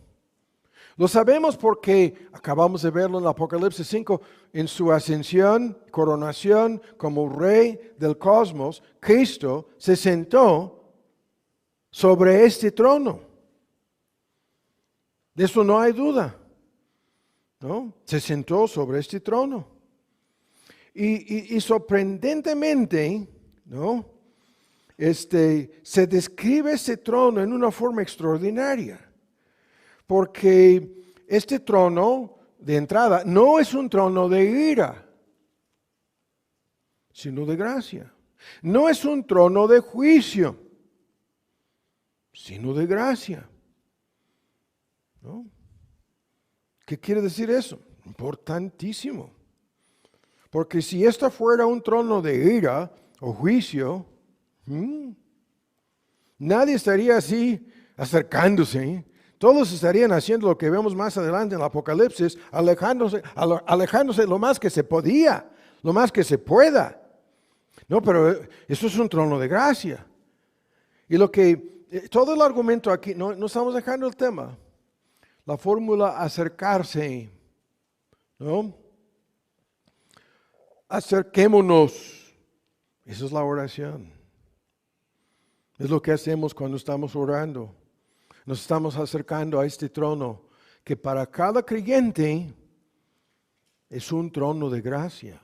Lo sabemos porque acabamos de verlo en Apocalipsis 5, en su ascensión, coronación como rey del cosmos, Cristo se sentó sobre este trono. De eso no hay duda, ¿no? Se sentó sobre este trono. Y sorprendentemente, ¿no?, se describe este trono en una forma extraordinaria. Porque este trono, de entrada, no es un trono de ira, sino de gracia. No es un trono de juicio, sino de gracia, ¿no? ¿Qué quiere decir eso? Importantísimo. Porque si esta fuera un trono de ira o juicio, nadie estaría así acercándose. Todos estarían haciendo lo que vemos más adelante en el Apocalipsis, alejándose lo más que se podía, lo más que se pueda. No, pero eso es un trono de gracia. Y todo el argumento aquí, no estamos dejando el tema, la fórmula acercarse, ¿no? Acerquémonos. Esa es la oración. Es lo que hacemos cuando estamos orando. Nos estamos acercando a este trono que para cada creyente es un trono de gracia.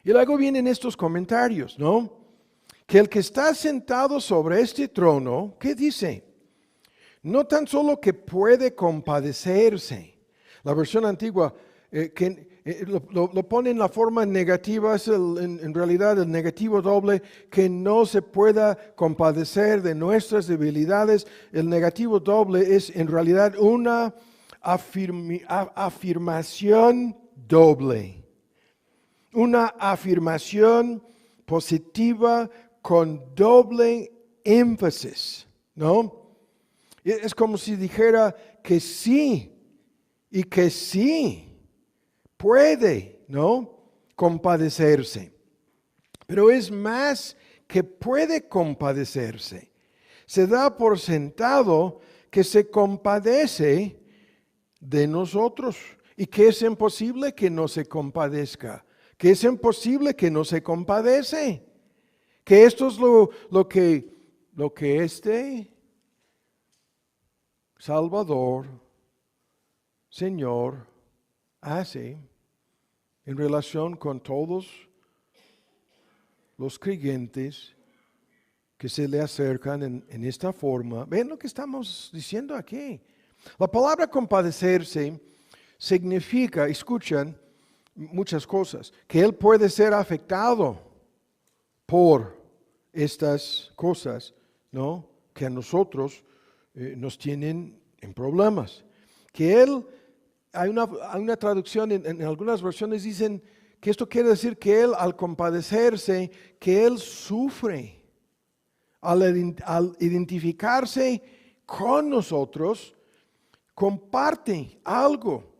Y luego vienen estos comentarios, ¿no? Que el que está sentado sobre este trono, ¿qué dice? No tan solo que puede compadecerse. La versión antigua lo pone en la forma negativa, es en realidad el negativo doble, que no se pueda compadecer de nuestras debilidades. El negativo doble es en realidad una afirmación doble. Una afirmación positiva con doble énfasis, ¿no? Es como si dijera que sí y que sí puede, ¿no?, compadecerse. Pero es más que puede compadecerse. Se da por sentado que se compadece de nosotros y que es imposible que no se compadezca, que es imposible que no se compadece, que esto es lo que este Salvador, Señor, hace en relación con todos los creyentes que se le acercan en esta forma. Ven lo que estamos diciendo aquí. La palabra compadecerse significa, escuchan, muchas cosas, que Él puede ser afectado por estas cosas, ¿no? Que a nosotros nos tienen en problemas. Que Él, hay una traducción, en algunas versiones dicen que esto quiere decir que Él, al compadecerse, que Él sufre. Al identificarse con nosotros, comparte algo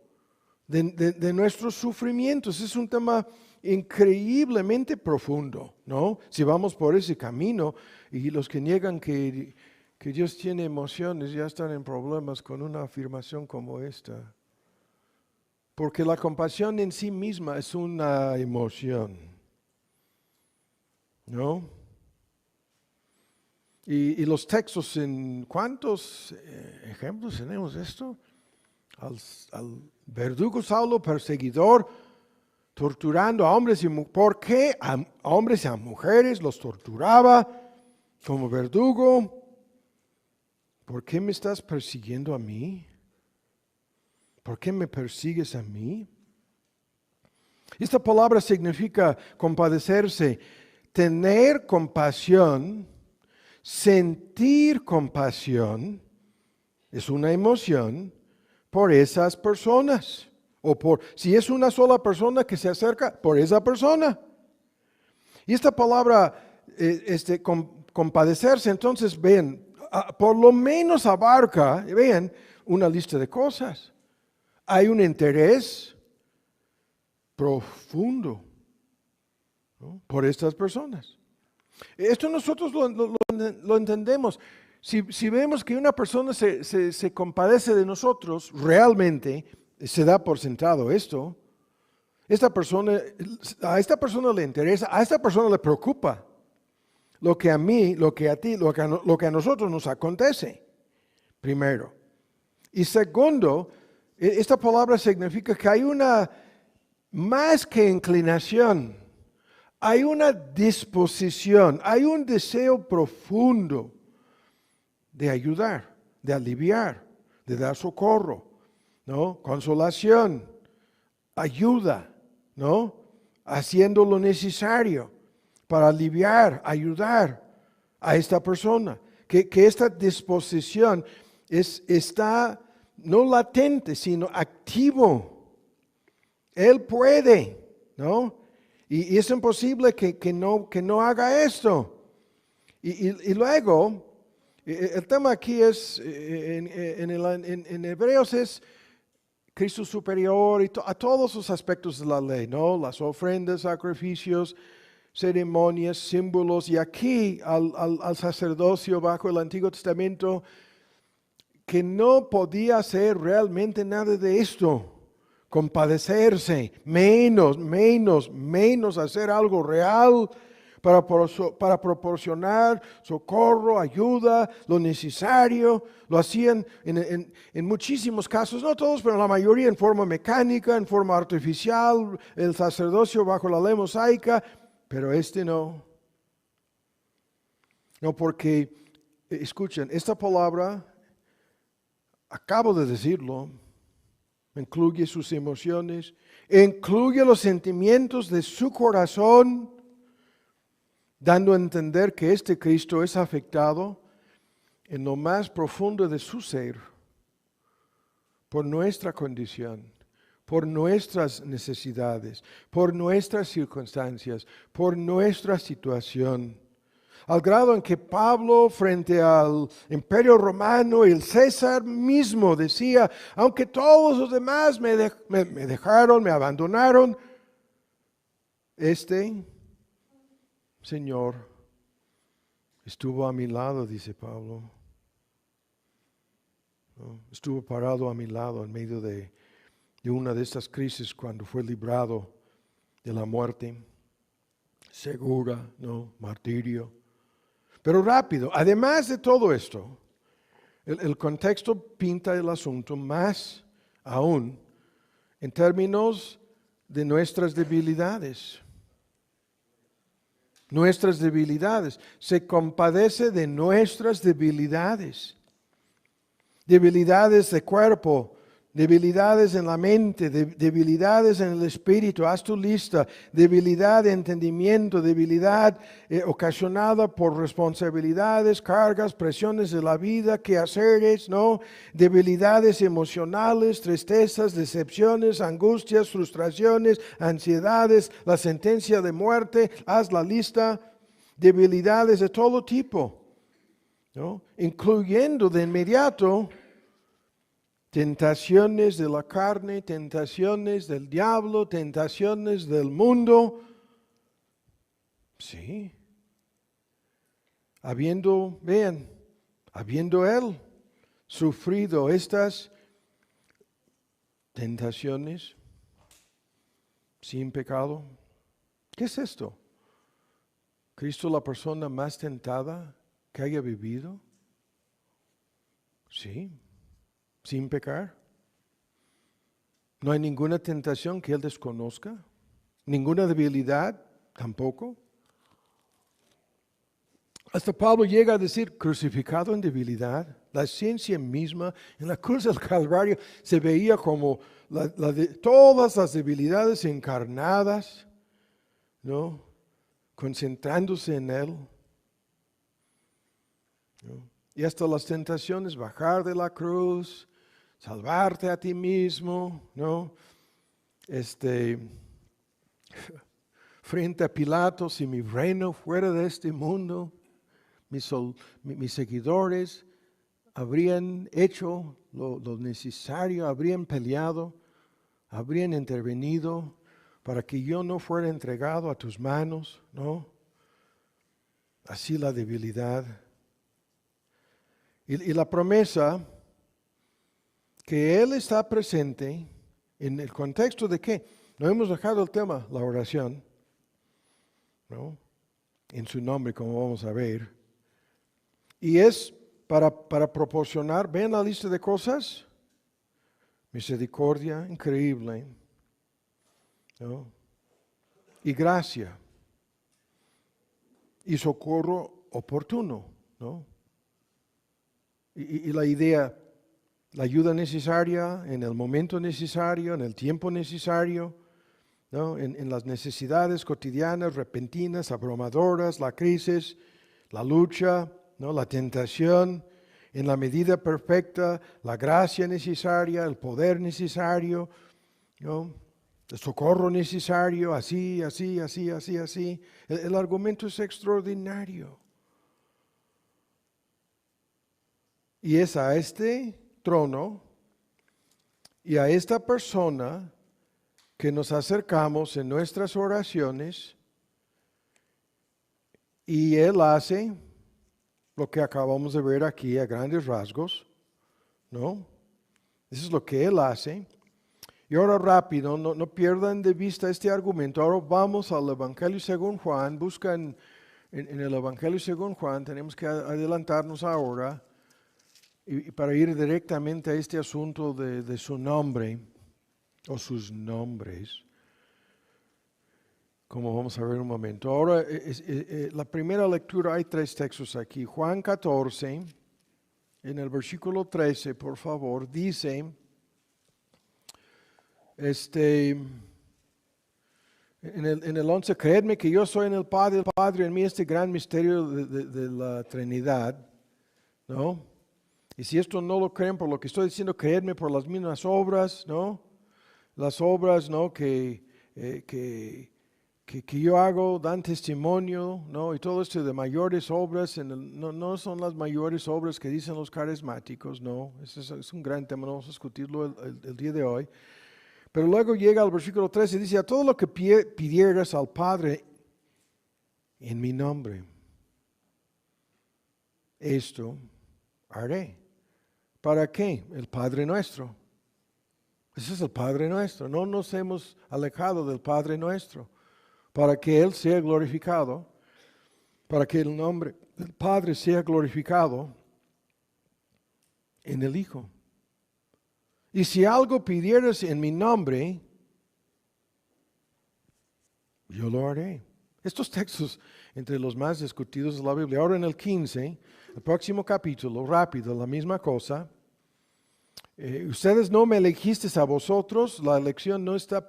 de nuestros sufrimientos. Es un tema increíblemente profundo, ¿no? Si vamos por ese camino, y los que niegan que Dios tiene emociones ya están en problemas con una afirmación como esta. Porque la compasión en sí misma es una emoción, ¿no? Y los textos, ¿en cuántos ejemplos tenemos esto? Al verdugo Saulo, perseguidor, torturando a hombres y mujeres. ¿Por qué a hombres y a mujeres los torturaba como verdugo? ¿Por qué me estás persiguiendo a mí? ¿Por qué me persigues a mí? Esta palabra significa compadecerse, tener compasión, sentir compasión, es una emoción por esas personas. O si es una sola persona que se acerca, por esa persona. Y esta palabra, compadecerse, entonces ven, por lo menos abarca, vean, una lista de cosas. Hay un interés profundo, ¿no? Por estas personas. Esto nosotros lo entendemos. Si vemos que una persona se compadece de nosotros, realmente se da por sentado esto. A esta persona le interesa, a esta persona le preocupa lo que a mí, lo que a ti, lo que a nosotros nos acontece, primero. Y segundo, esta palabra significa que hay una, más que inclinación, hay una disposición, hay un deseo profundo de ayudar, de aliviar, de dar socorro, ¿no? Consolación, ayuda, ¿no? Haciendo lo necesario para aliviar, ayudar a esta persona. Que esta disposición está no latente, sino activo. Él puede, ¿no? Y es imposible que no haga esto. Y luego, el tema aquí es, en Hebreos es Cristo superior y a todos los aspectos de la ley, ¿no? Las ofrendas, sacrificios, ceremonias, símbolos. Y aquí al sacerdocio bajo el Antiguo Testamento, que no podía hacer realmente nada de esto. Compadecerse, menos hacer algo real para proporcionar socorro, ayuda, lo necesario. Lo hacían en muchísimos casos, no todos, pero la mayoría en forma mecánica, en forma artificial, el sacerdocio bajo la ley mosaica, pero no. No, porque, escuchen, esta palabra, acabo de decirlo, incluye sus emociones, incluye los sentimientos de su corazón, dando a entender que este Cristo es afectado en lo más profundo de su ser por nuestra condición, por nuestras necesidades, por nuestras circunstancias, por nuestra situación. Al grado en que Pablo, frente al Imperio Romano y el César mismo, decía: aunque todos los demás me dejaron, me abandonaron, este Señor estuvo a mi lado, dice Pablo. ¿No? Estuvo parado a mi lado en medio de una de estas crisis cuando fue librado de la muerte segura, ¿no? Martirio. Pero rápido, además de todo esto, el contexto pinta el asunto más aún en términos de nuestras debilidades. Nuestras debilidades. Se compadece de nuestras debilidades. Debilidades de cuerpo, debilidades en la mente, debilidades en el espíritu, haz tu lista, debilidad de entendimiento, debilidad ocasionada por responsabilidades, cargas, presiones de la vida, quehaceres, ¿no? Debilidades emocionales, tristezas, decepciones, angustias, frustraciones, ansiedades, la sentencia de muerte, haz la lista, debilidades de todo tipo, ¿no? Incluyendo de inmediato tentaciones de la carne, tentaciones del diablo, tentaciones del mundo. Sí. Habiendo él sufrido estas tentaciones sin pecado. ¿Qué es esto? ¿Cristo la persona más tentada que haya vivido? Sí. Sin pecar. No hay ninguna tentación que Él desconozca. Ninguna debilidad tampoco. Hasta Pablo llega a decir, crucificado en debilidad. La ciencia misma en la cruz del Calvario se veía como todas las debilidades encarnadas, ¿no? Concentrándose en Él, ¿no? Y hasta las tentaciones, bajar de la cruz, salvarte a ti mismo, ¿no? Frente a Pilato, si mi reino fuera de este mundo, mis seguidores habrían hecho lo necesario, habrían peleado, habrían intervenido para que yo no fuera entregado a tus manos, ¿no? Así la debilidad. Y la promesa que Él está presente en el contexto de que no hemos dejado el tema, la oración, ¿no? En su nombre, como vamos a ver. Y es para proporcionar, ven la lista de cosas, misericordia increíble, ¿no? Y gracia, y socorro oportuno, ¿no? Y la idea, la ayuda necesaria en el momento necesario, en el tiempo necesario, ¿no? En las necesidades cotidianas, repentinas, abrumadoras, la crisis, la lucha, ¿no? La tentación, en la medida perfecta, la gracia necesaria, el poder necesario, ¿no? El socorro necesario, así. El argumento es extraordinario. Y es a este trono y a esta persona que nos acercamos en nuestras oraciones y Él hace lo que acabamos de ver aquí a grandes rasgos, ¿no? Eso es lo que Él hace. Y ahora rápido, no pierdan de vista este argumento. Ahora vamos al Evangelio según Juan. Buscan en el Evangelio según Juan, tenemos que adelantarnos ahora. Y para ir directamente a este asunto de su nombre, o sus nombres, como vamos a ver en un momento. Ahora, la primera lectura, hay 3 textos aquí. Juan 14, en el versículo 13, por favor, dice, en el 11, creedme que yo soy en el Padre en mí este gran misterio de la Trinidad, ¿no? Y si esto no lo creen por lo que estoy diciendo, creedme por las mismas obras, ¿no? Las obras, ¿no? Que yo hago dan testimonio, ¿no? Y todo esto de mayores obras, no son las mayores obras que dicen los carismáticos, ¿no? Ese es un gran tema, no vamos a discutirlo el día de hoy. Pero luego llega al versículo 13 y dice, a todo lo que pidieras al Padre en mi nombre, esto haré. ¿Para qué? El Padre nuestro. Ese es el Padre nuestro. No nos hemos alejado del Padre nuestro. Para que Él sea glorificado, para que el nombre del Padre sea glorificado en el Hijo. Y si algo pidieras en mi nombre, yo lo haré. Estos textos entre los más discutidos de la Biblia. Ahora en el 15, el próximo capítulo, rápido, la misma cosa. Ustedes no me elegisteis a vosotros, la elección no está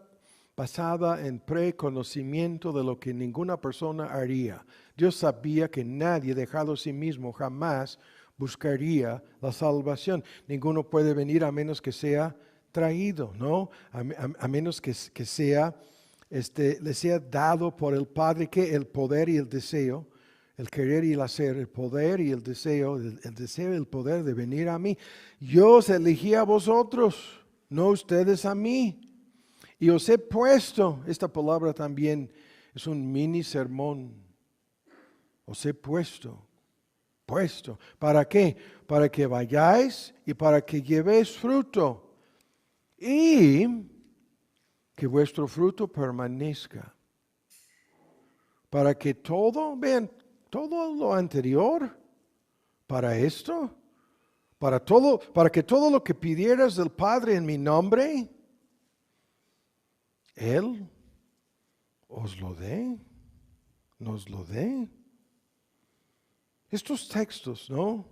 basada en preconocimiento de lo que ninguna persona haría. Dios sabía que nadie dejado a sí mismo jamás buscaría la salvación. Ninguno puede venir a menos que sea traído, ¿no? A menos que sea, le sea dado por el Padre que el poder y el deseo, el querer y el hacer, el poder y el deseo y el poder de venir a mí. Yo os elegí a vosotros, no ustedes a mí. Y os he puesto, esta palabra también es un mini sermón. Os he puesto. ¿Para qué? Para que vayáis y para que llevéis fruto. Y que vuestro fruto permanezca. Para que todo, vean, todo lo anterior, para esto, para que todo lo que pidieras del Padre en mi nombre, Él os lo dé, nos lo dé. Estos textos, ¿no?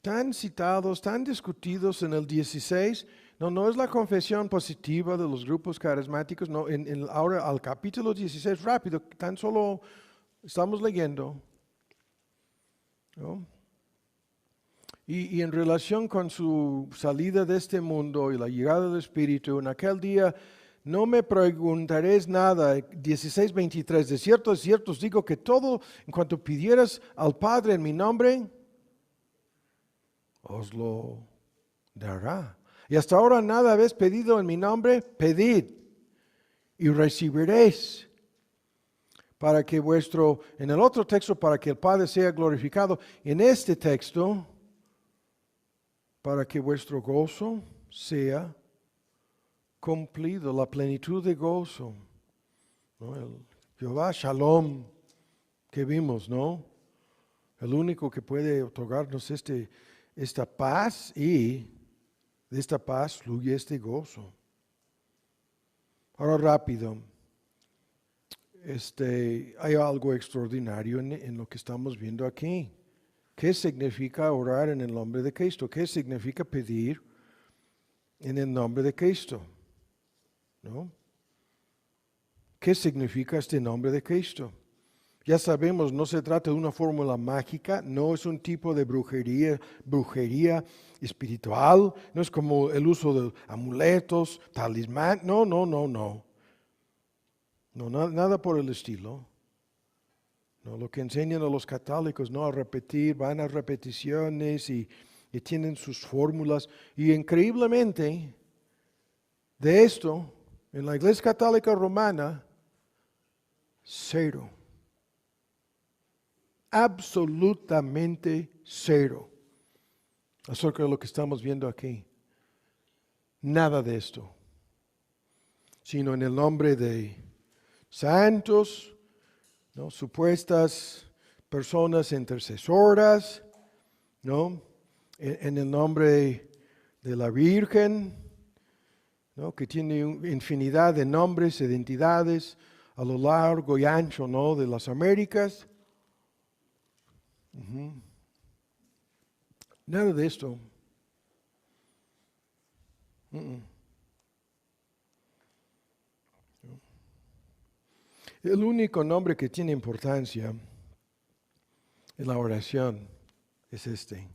Tan citados, tan discutidos en el 16, no es la confesión positiva de los grupos carismáticos, no, ahora al capítulo 16, rápido, tan solo estamos leyendo, ¿no? Y en relación con su salida de este mundo y la llegada del Espíritu, en aquel día no me preguntaréis nada. 16:23, de cierto os digo que todo en cuanto pidieras al Padre en mi nombre, os lo dará. Y hasta ahora nada habéis pedido en mi nombre, pedid y recibiréis. Para que en el otro texto, para que el Padre sea glorificado. En este texto, para que vuestro gozo sea cumplido, la plenitud de gozo, ¿no? El Jehová Shalom que vimos, ¿no? El único que puede otorgarnos esta paz, y de esta paz fluye este gozo. Ahora rápido, hay algo extraordinario en lo que estamos viendo aquí. ¿Qué significa orar en el nombre de Cristo? ¿Qué significa pedir en el nombre de Cristo? ¿No? ¿Qué significa este nombre de Cristo? Ya sabemos, no se trata de una fórmula mágica, no es un tipo de brujería espiritual, no es como el uso de amuletos, talismán, no. No, nada por el estilo. No, lo que enseñan a los católicos, no a repetir, van a repeticiones y tienen sus fórmulas. Y increíblemente, de esto, en la Iglesia Católica Romana, cero. Absolutamente cero. Acerca de lo que estamos viendo aquí. Nada de esto. Sino en el nombre de santos, ¿no? Supuestas personas intercesoras, ¿no? En el nombre de la Virgen, ¿no? Que tiene infinidad de nombres, identidades a lo largo y ancho, ¿no? De las Américas. Nada de esto. El único nombre que tiene importancia en la oración es este.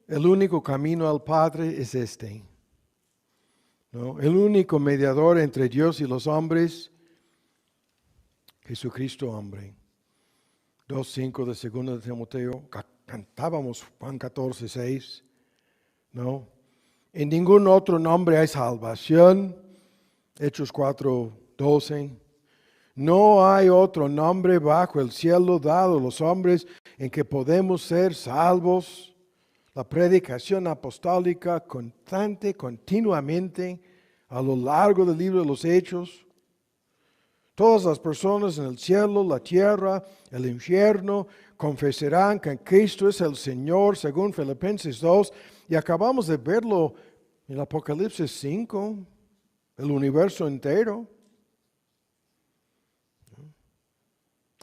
El único camino al Padre es este, ¿no? El único mediador entre Dios y los hombres, Jesucristo hombre. 2:5 de 2 de Timoteo, cantábamos Juan 14:6, ¿no? En ningún otro nombre hay salvación, Hechos 4:12. No hay otro nombre bajo el cielo dado a los hombres en que podemos ser salvos. La predicación apostólica constante, continuamente, a lo largo del libro de los Hechos. Todas las personas en el cielo, la tierra, el infierno, confesarán que Cristo es el Señor, según Filipenses 2. Y acabamos de verlo en Apocalipsis 5, el universo entero.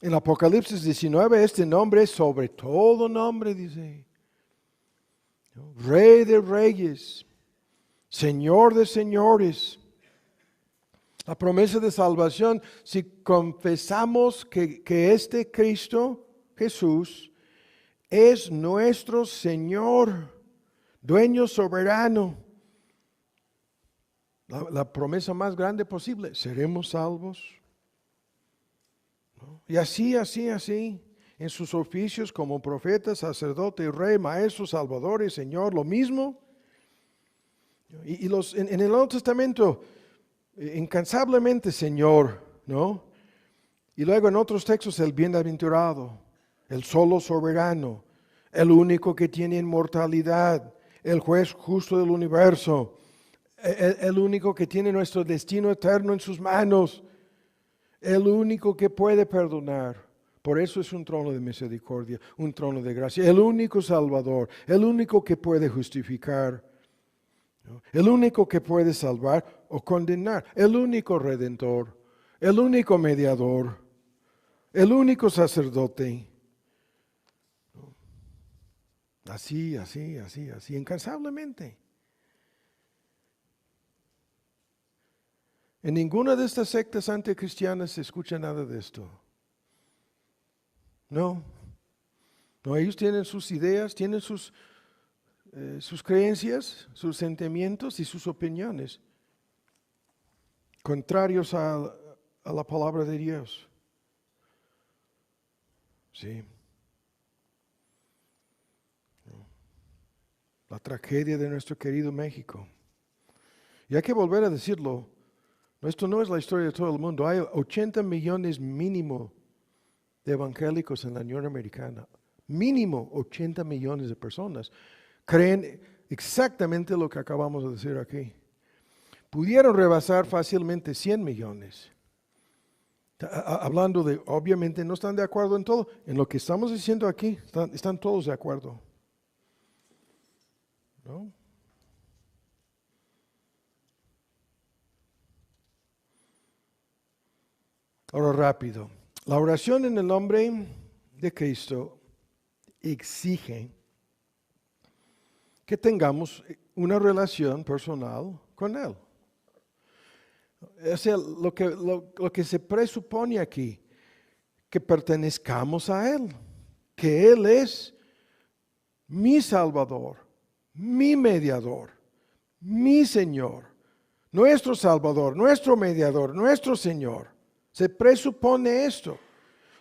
En Apocalipsis 19, este nombre es sobre todo nombre, dice. ¿no? Rey de reyes, Señor de señores. La promesa de salvación, si confesamos que este Cristo, Jesús, es nuestro Señor, dueño soberano, la promesa más grande posible, seremos salvos. ¿No? Y así, en sus oficios como profeta, sacerdote, rey, maestro, salvador y Señor, lo mismo. Y en el Nuevo Testamento, incansablemente Señor, ¿no? Y luego en otros textos el bienaventurado, el solo soberano, el único que tiene inmortalidad, el juez justo del universo, el único que tiene nuestro destino eterno en sus manos, el único que puede perdonar. Por eso es un trono de misericordia, un trono de gracia, el único Salvador, el único que puede justificar, ¿no? El único que puede salvar o condenar, el único Redentor, el único mediador, el único sacerdote. Así, incansablemente. En ninguna de estas sectas anticristianas se escucha nada de esto. No, ellos tienen sus ideas, tienen sus creencias, sus sentimientos y sus opiniones contrarios a la palabra de Dios. Sí. La tragedia de nuestro querido México. Y hay que volver a decirlo, esto no es la historia de todo el mundo. Hay 80 millones mínimo de evangélicos en la Unión Americana. Mínimo 80 millones de personas creen exactamente lo que acabamos de decir aquí. Pudieron rebasar fácilmente 100 millones. Hablando de, obviamente no están de acuerdo en todo. En lo que estamos diciendo aquí, están todos de acuerdo. ¿No? Ahora rápido. La oración en el nombre de Cristo exige que tengamos una relación personal con Él. O sea, lo que se presupone aquí, que pertenezcamos a Él, que Él es mi Salvador, mi mediador, mi Señor, nuestro Salvador, nuestro mediador, nuestro Señor. Se presupone esto.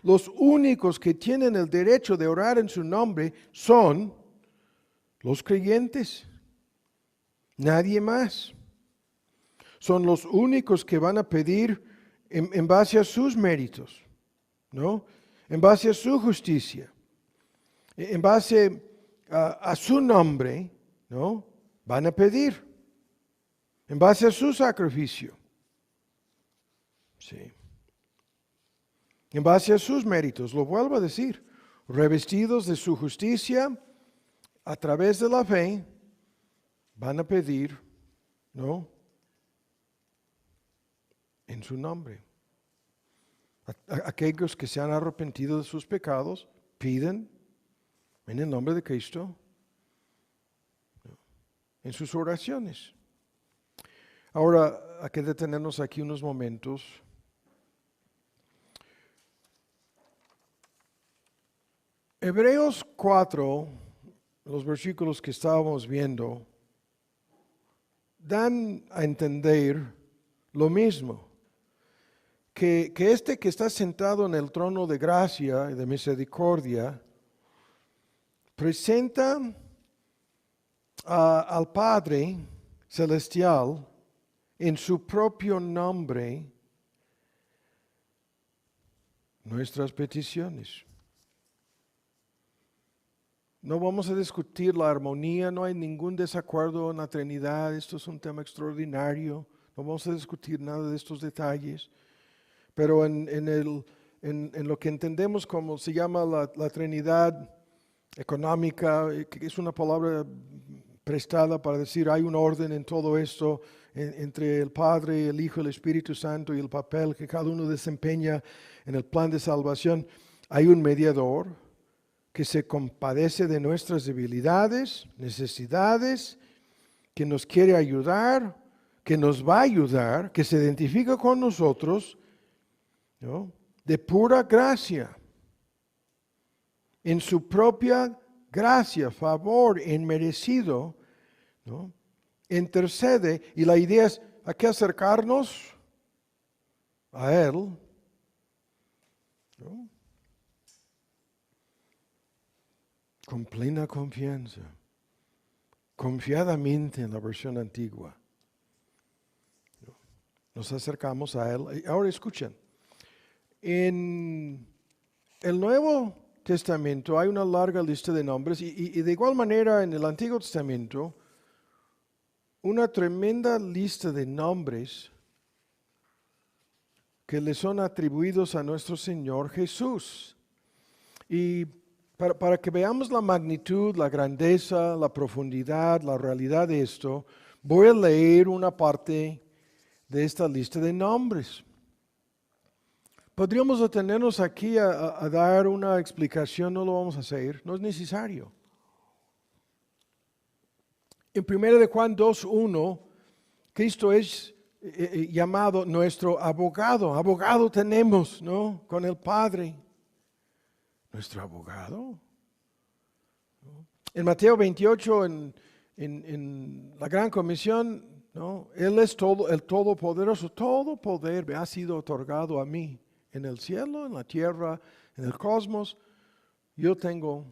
Los únicos que tienen el derecho de orar en su nombre son los creyentes. Nadie más. Son los únicos que van a pedir en base a sus méritos, ¿no? En base a su justicia, en base a su nombre, ¿no? Van a pedir en base a su sacrificio. Sí. En base a sus méritos, lo vuelvo a decir, revestidos de su justicia, a través de la fe, van a pedir, ¿no? En su nombre. Aquellos que se han arrepentido de sus pecados, piden en el nombre de Cristo, ¿no? En sus oraciones. Ahora, hay que detenernos aquí unos momentos. Hebreos 4, los versículos que estábamos viendo, dan a entender lo mismo, que este que está sentado en el trono de gracia y de misericordia, presenta al Padre Celestial en su propio nombre nuestras peticiones. No vamos a discutir la armonía, no hay ningún desacuerdo en la Trinidad, esto es un tema extraordinario, no vamos a discutir nada de estos detalles, pero en lo que entendemos como se llama la Trinidad económica, que es una palabra prestada para decir hay un orden en todo esto, entre el Padre, el Hijo, el Espíritu Santo y el papel que cada uno desempeña en el plan de salvación. Hay un mediador, que se compadece de nuestras debilidades, necesidades, que nos quiere ayudar, que nos va a ayudar, que se identifica con nosotros, ¿no? De pura gracia, en su propia gracia, favor inmerecido, ¿no? Intercede, y la idea es, hay que acercarnos a Él, ¿no? Con plena confianza, confiadamente en la versión antigua. Nos acercamos a Él. Ahora escuchen, en el Nuevo Testamento hay una larga lista de nombres y de igual manera en el Antiguo Testamento una tremenda lista de nombres que le son atribuidos a nuestro Señor Jesús. Y para que veamos la magnitud, la grandeza, la profundidad, la realidad de esto, voy a leer una parte de esta lista de nombres. Podríamos detenernos aquí a dar una explicación, no lo vamos a hacer, no es necesario. En 1 de Juan 2:1, Cristo es llamado nuestro abogado. Abogado tenemos, ¿no? Con el Padre. Nuestro abogado. En Mateo 28, en la Gran Comisión, ¿no? Él es todo, el Todopoderoso. Todo poder me ha sido otorgado a mí. En el cielo, en la tierra, en el cosmos. Yo tengo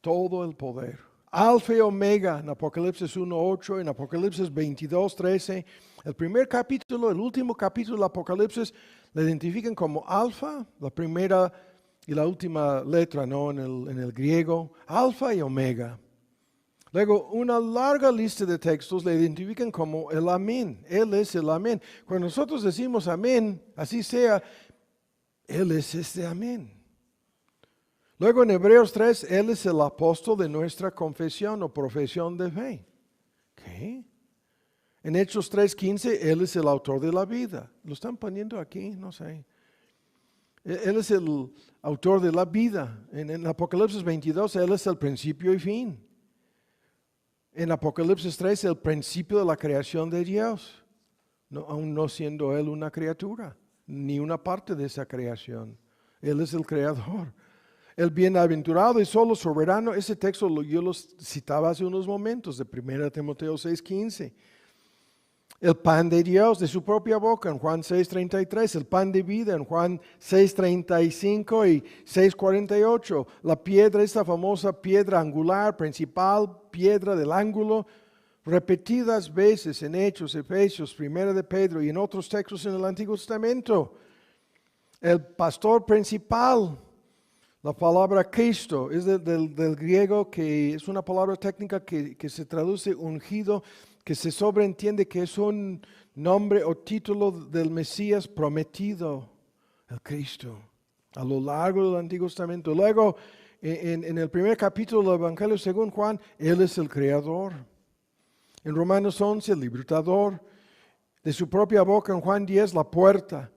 todo el poder. Alfa y Omega, en Apocalipsis 1:8, en Apocalipsis 22:13. El primer capítulo, el último capítulo del Apocalipsis, le identifican como Alfa, la primera y la última letra, ¿no? En el griego, Alfa y Omega. Luego, una larga lista de textos le identifican como el Amén. Él es el Amén. Cuando nosotros decimos Amén, así sea, Él es este Amén. Luego en Hebreos 3, Él es el apóstol de nuestra confesión o profesión de fe. ¿Qué? En Hechos 3:15, Él es el autor de la vida. ¿Lo están poniendo aquí? No sé. Él es el autor de la vida. En Apocalipsis 22, Él es el principio y fin. En Apocalipsis 3, el principio de la creación de Dios. No, aún no siendo Él una criatura, ni una parte de esa creación. Él es el creador. El bienaventurado y solo soberano, ese texto yo lo citaba hace unos momentos, de 1 Timoteo 6:15. El pan de Dios de su propia boca en Juan 6:33, el pan de vida en Juan 6:35 y 6:48. La piedra, esta famosa piedra angular, principal, piedra del ángulo, repetidas veces en Hechos, Efesios, 1 de Pedro y en otros textos en el Antiguo Testamento. El pastor principal. La palabra Cristo es del griego, que es una palabra técnica que se traduce ungido, que se sobreentiende que es un nombre o título del Mesías prometido, el Cristo, a lo largo del Antiguo Testamento. Luego, en el primer capítulo del Evangelio según Juan, Él es el Creador. En Romanos 11, el libertador. De su propia boca en Juan 10, la puerta,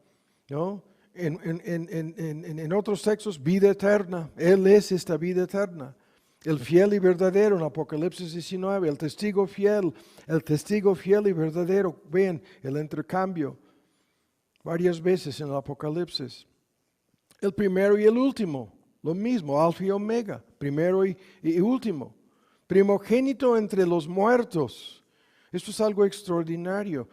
¿no? En otros textos, vida eterna. Él es esta vida eterna. El fiel y verdadero en Apocalipsis 19. El testigo fiel y verdadero. Ven el intercambio varias veces en el Apocalipsis. El primero y el último. Lo mismo, Alfa y Omega. Primero y último. Primogénito entre los muertos. Esto es algo extraordinario,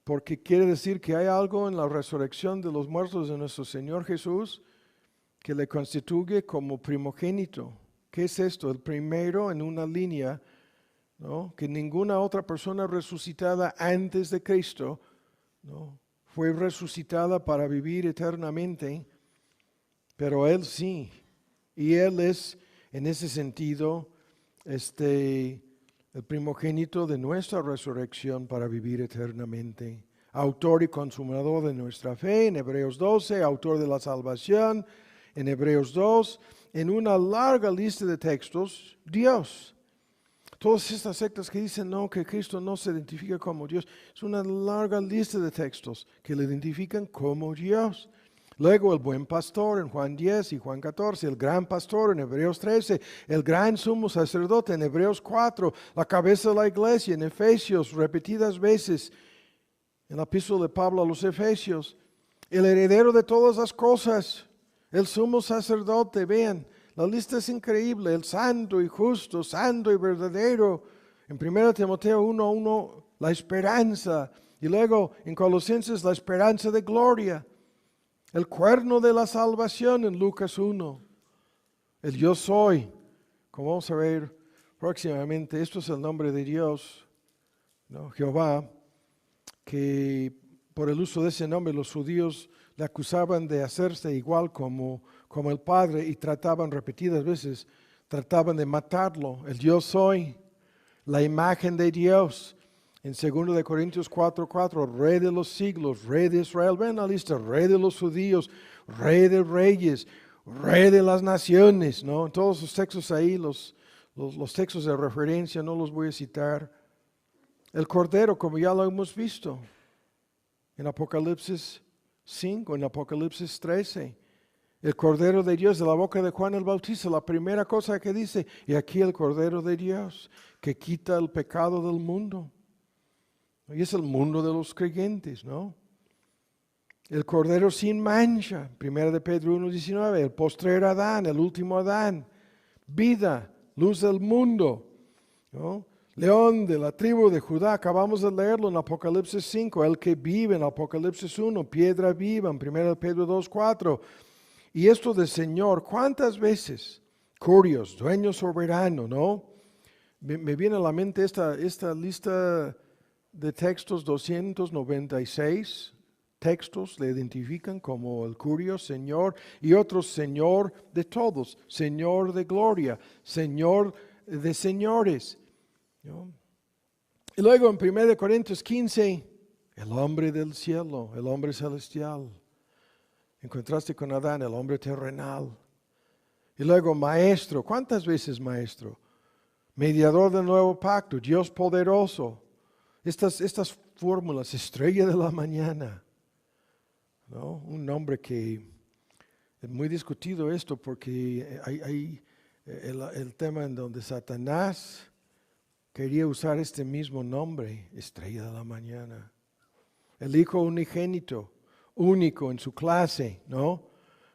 porque quiere decir que hay algo en la resurrección de los muertos de nuestro Señor Jesús que le constituye como primogénito. ¿Qué es esto? El primero en una línea, ¿no? Que ninguna otra persona resucitada antes de Cristo, ¿no? Fue resucitada para vivir eternamente, pero Él sí. Y Él es, en ese sentido, el primogénito de nuestra resurrección para vivir eternamente. Autor y consumador de nuestra fe, en Hebreos 12, autor de la salvación, en Hebreos 2, en una larga lista de textos, Dios. Todas estas sectas que dicen no, que Cristo no se identifica como Dios, es una larga lista de textos que le identifican como Dios. Luego el buen pastor en Juan 10 y Juan 14, el gran pastor en Hebreos 13, el gran sumo sacerdote en Hebreos 4, la cabeza de la iglesia en Efesios repetidas veces, en la epístola de Pablo a los Efesios, el heredero de todas las cosas, el sumo sacerdote, vean, la lista es increíble, el santo y justo, santo y verdadero. En 1 Timoteo 1:1, la esperanza. Y luego en Colosenses, la esperanza de gloria. El cuerno de la salvación en Lucas 1. El yo soy. Como vamos a ver próximamente, esto es el nombre de Dios, ¿no? Jehová, que por el uso de ese nombre los judíos le acusaban de hacerse igual como el Padre y trataban repetidas veces, trataban de matarlo. El yo soy, la imagen de Dios. En 2 de Corintios 4:4, Rey de los siglos, Rey de Israel, ven a la lista, Rey de los judíos, Rey de reyes, Rey de las naciones, ¿no? En todos los textos ahí, los textos de referencia, no los voy a citar. El Cordero, como ya lo hemos visto, en Apocalipsis 5, en Apocalipsis 13. El Cordero de Dios de la boca de Juan el Bautista, la primera cosa que dice, y aquí el Cordero de Dios, que quita el pecado del mundo. Y es el mundo de los creyentes, ¿no? El Cordero sin mancha, 1 de Pedro 1:19, el postrer Adán, el último Adán, vida, luz del mundo, ¿no? León de la tribu de Judá, acabamos de leerlo en Apocalipsis 5, el que vive en Apocalipsis 1, piedra viva en 1 Pedro 2:4. Y esto de Señor, ¿cuántas veces? Curios, dueño soberano, ¿no? Me viene a la mente esta lista de textos, 296 textos le identifican como el Curio, Señor, y otros Señor de todos, Señor de gloria, Señor de señores, ¿no? Y luego en 1 Corintios 15, el hombre del cielo, el hombre celestial, en contraste con Adán, el hombre terrenal. Y luego maestro, ¿cuántas veces maestro? Mediador del nuevo pacto, Dios poderoso. Estas fórmulas, estrella de la mañana, ¿no? Un nombre que es muy discutido esto porque hay el tema en donde Satanás quería usar este mismo nombre, estrella de la mañana. El Hijo unigénito, único en su clase, ¿no?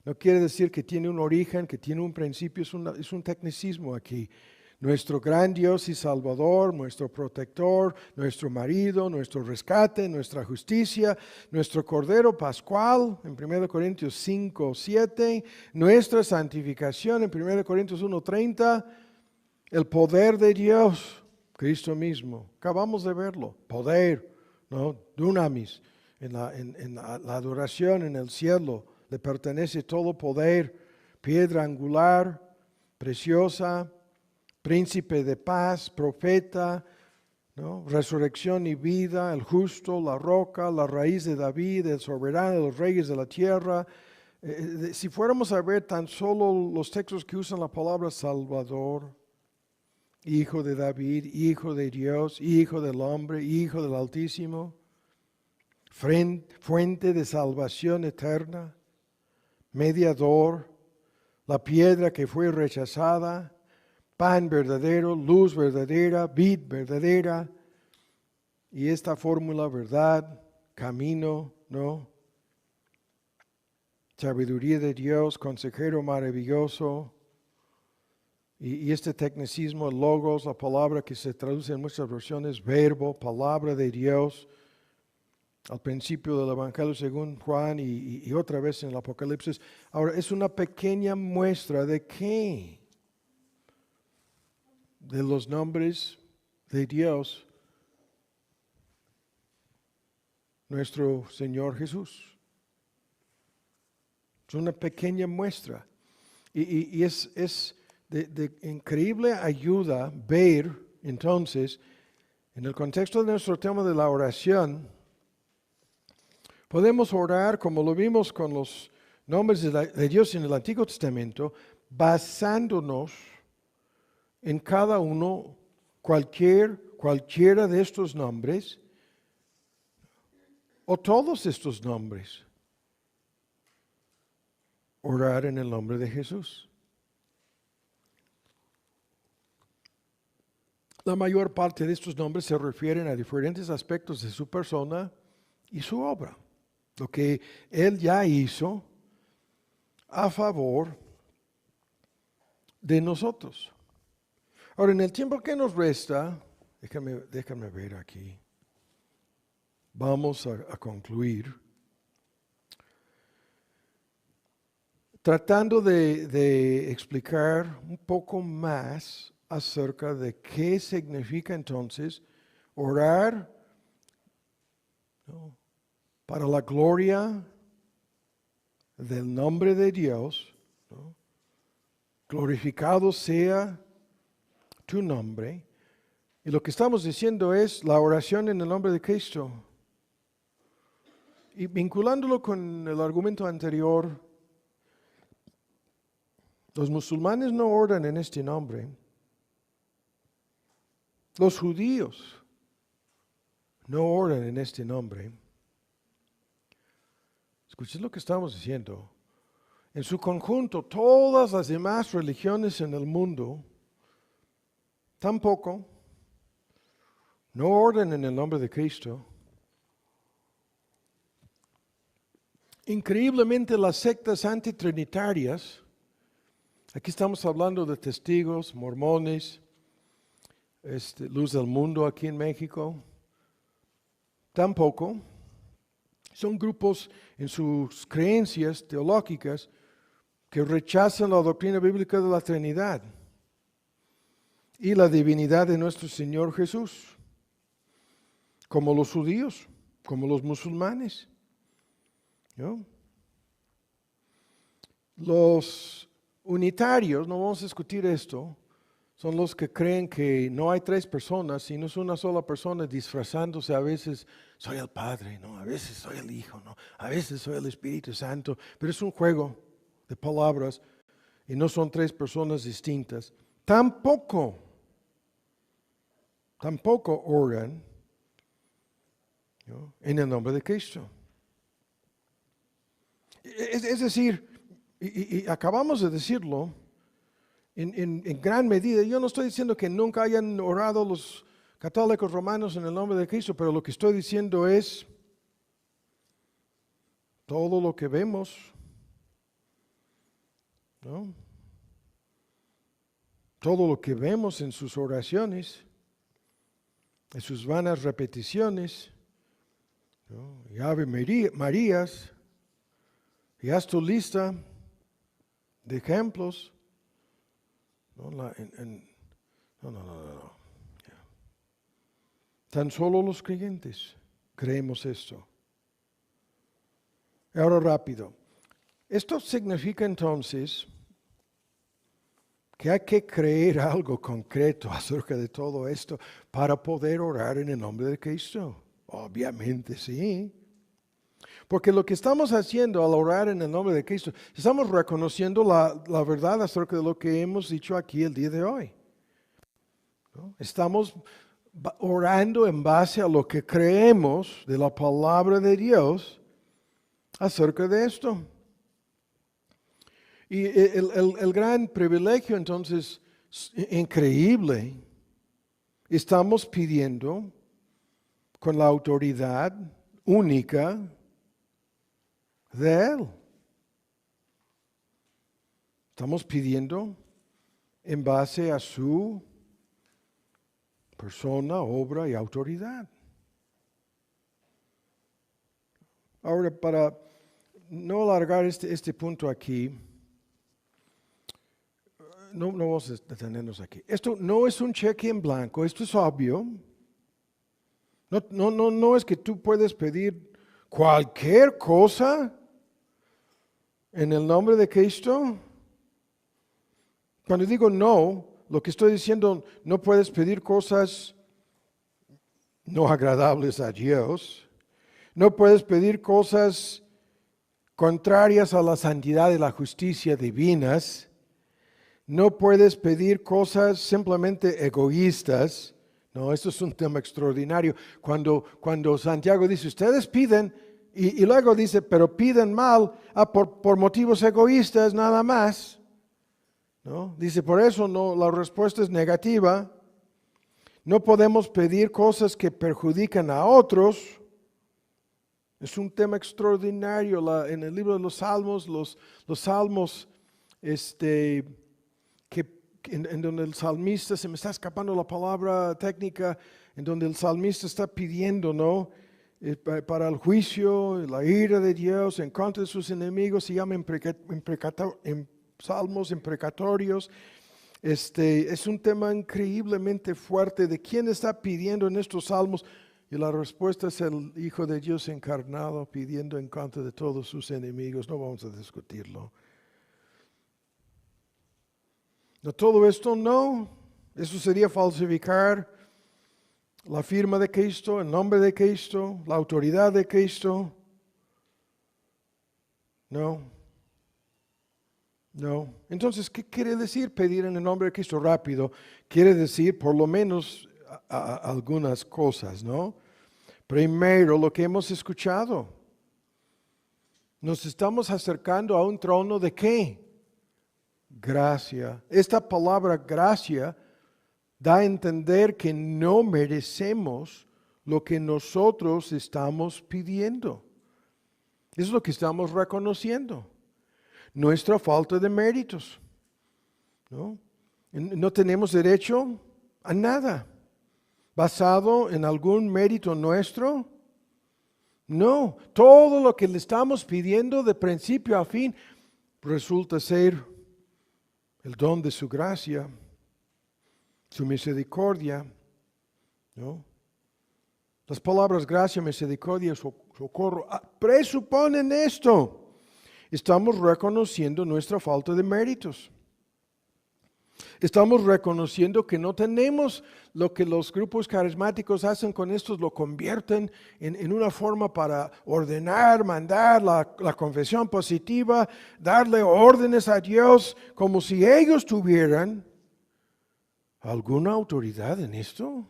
No quiere decir que tiene un origen, que tiene un principio, es un tecnicismo aquí. Nuestro gran Dios y Salvador, nuestro protector, nuestro marido, nuestro rescate, nuestra justicia, nuestro Cordero Pascual, en 1 Corintios 5:7, nuestra santificación, en 1 Corintios 1:30, el poder de Dios, Cristo mismo. Acabamos de verlo, poder, ¿no? Dunamis, en la adoración en el cielo, le pertenece todo poder, piedra angular, preciosa, príncipe de paz, profeta, ¿no? Resurrección y vida, el justo, la roca, la raíz de David, el soberano de los reyes de la tierra. Si fuéramos a ver tan solo los textos que usan la palabra Salvador, Hijo de David, Hijo de Dios, Hijo del hombre, Hijo del Altísimo, fuente de salvación eterna, mediador, la piedra que fue rechazada, pan verdadero, luz verdadera, vid verdadera, y esta fórmula, verdad, camino, ¿no? Sabiduría de Dios, consejero maravilloso, y este tecnicismo, logos, la palabra que se traduce en muchas versiones, verbo, palabra de Dios, al principio del Evangelio según Juan y otra vez en el Apocalipsis. Ahora, es una pequeña muestra de qué, de los nombres de Dios, nuestro Señor Jesús. Es una pequeña muestra. Y es de increíble ayuda ver, entonces, en el contexto de nuestro tema de la oración, podemos orar como lo vimos con los nombres de Dios en el Antiguo Testamento, basándonos en cada uno, cualquiera de estos nombres, o todos estos nombres. orar en el nombre de Jesús. La mayor parte de estos nombres se refieren a diferentes aspectos de su persona y su obra. Lo que Él ya hizo a favor de nosotros. Ahora, en el tiempo que nos resta, déjame ver aquí. Vamos a concluir. Tratando de explicar un poco más acerca de qué significa entonces orar, ¿no?, para la gloria del nombre de Dios, ¿no? Glorificado sea tu nombre. Y lo que estamos diciendo es la oración en el nombre de Cristo. Y vinculándolo con el argumento anterior, los musulmanes no oran en este nombre. Los judíos no oran en este nombre. Escuchen lo que estamos diciendo. En su conjunto, todas las demás religiones en el mundo tampoco no oran en el nombre de Cristo. Increíblemente, las sectas antitrinitarias, aquí estamos hablando de testigos, mormones, Luz del Mundo aquí en México, tampoco. Son grupos en sus creencias teológicas que rechazan la doctrina bíblica de la Trinidad y la divinidad de nuestro Señor Jesús, como los judíos, como los musulmanes, ¿no? Los unitarios, no vamos a discutir esto, son los que creen que no hay tres personas, sino es una sola persona disfrazándose. A veces soy el Padre, ¿no? A veces soy el Hijo, ¿no? A veces soy el Espíritu Santo, pero es un juego de palabras y no son tres personas distintas. Tampoco oran, ¿no?, en el nombre de Cristo. Es decir, y acabamos de decirlo, en gran medida, yo no estoy diciendo que nunca hayan orado los católicos romanos en el nombre de Cristo, pero lo que estoy diciendo es todo lo que vemos, ¿no?, todo lo que vemos en sus oraciones, en sus vanas repeticiones, ¿no?, y Ave Marías, y haz tu lista de ejemplos. No. Tan solo los creyentes creemos esto. Ahora rápido. Esto significa entonces que hay que creer algo concreto acerca de todo esto para poder orar en el nombre de Cristo. Obviamente sí. Porque lo que estamos haciendo al orar en el nombre de Cristo, estamos reconociendo la verdad acerca de lo que hemos dicho aquí el día de hoy, ¿no? Estamos orando en base a lo que creemos de la palabra de Dios acerca de esto. Y el gran privilegio entonces increíble, estamos pidiendo con la autoridad única de Él. Estamos pidiendo en base a su persona, obra y autoridad. Ahora, para no alargar este punto aquí, no vamos a detenernos aquí. Esto no es un cheque en blanco, esto es obvio. No es que tú puedes pedir cualquier cosa en el nombre de Cristo. Cuando digo no, lo que estoy diciendo, no puedes pedir cosas no agradables a Dios. No puedes pedir cosas contrarias a la santidad y la justicia divinas. No puedes pedir cosas simplemente egoístas. No, esto es un tema extraordinario. Cuando Santiago dice, ustedes piden, Y luego dice, pero piden mal por motivos egoístas nada más. ¿No? Dice, por eso no, la respuesta es negativa. No podemos pedir cosas que perjudican a otros. Es un tema extraordinario. En el libro de los Salmos, los salmos en donde el salmista, se me está escapando la palabra técnica, en donde el salmista está pidiendo, ¿no? Para el juicio, la ira de Dios en contra de sus enemigos, se llama salmos imprecatorios. Es un tema increíblemente fuerte de quién está pidiendo en estos salmos, y la respuesta es el Hijo de Dios encarnado pidiendo en contra de todos sus enemigos. No vamos a discutirlo. No, todo esto no, eso sería falsificar la firma de Cristo, el nombre de Cristo, la autoridad de Cristo. No. Entonces, ¿qué quiere decir pedir en el nombre de Cristo? Rápido, quiere decir por lo menos algunas cosas, ¿no? Primero, lo que hemos escuchado. Nos estamos acercando a un trono de ¿qué? Gracia. Esta palabra gracia da a entender que no merecemos lo que nosotros estamos pidiendo. Eso es lo que estamos reconociendo. Nuestra falta de méritos. No tenemos derecho a nada. ¿Basado en algún mérito nuestro? No. Todo lo que le estamos pidiendo de principio a fin resulta ser el don de su gracia, su misericordia, ¿no? Las palabras gracia, misericordia, socorro, presuponen esto. Estamos reconociendo nuestra falta de méritos. Estamos reconociendo que no tenemos lo que los grupos carismáticos hacen con estos, lo convierten en una forma para ordenar, mandar la confesión positiva, darle órdenes a Dios, como si ellos tuvieran alguna autoridad en esto.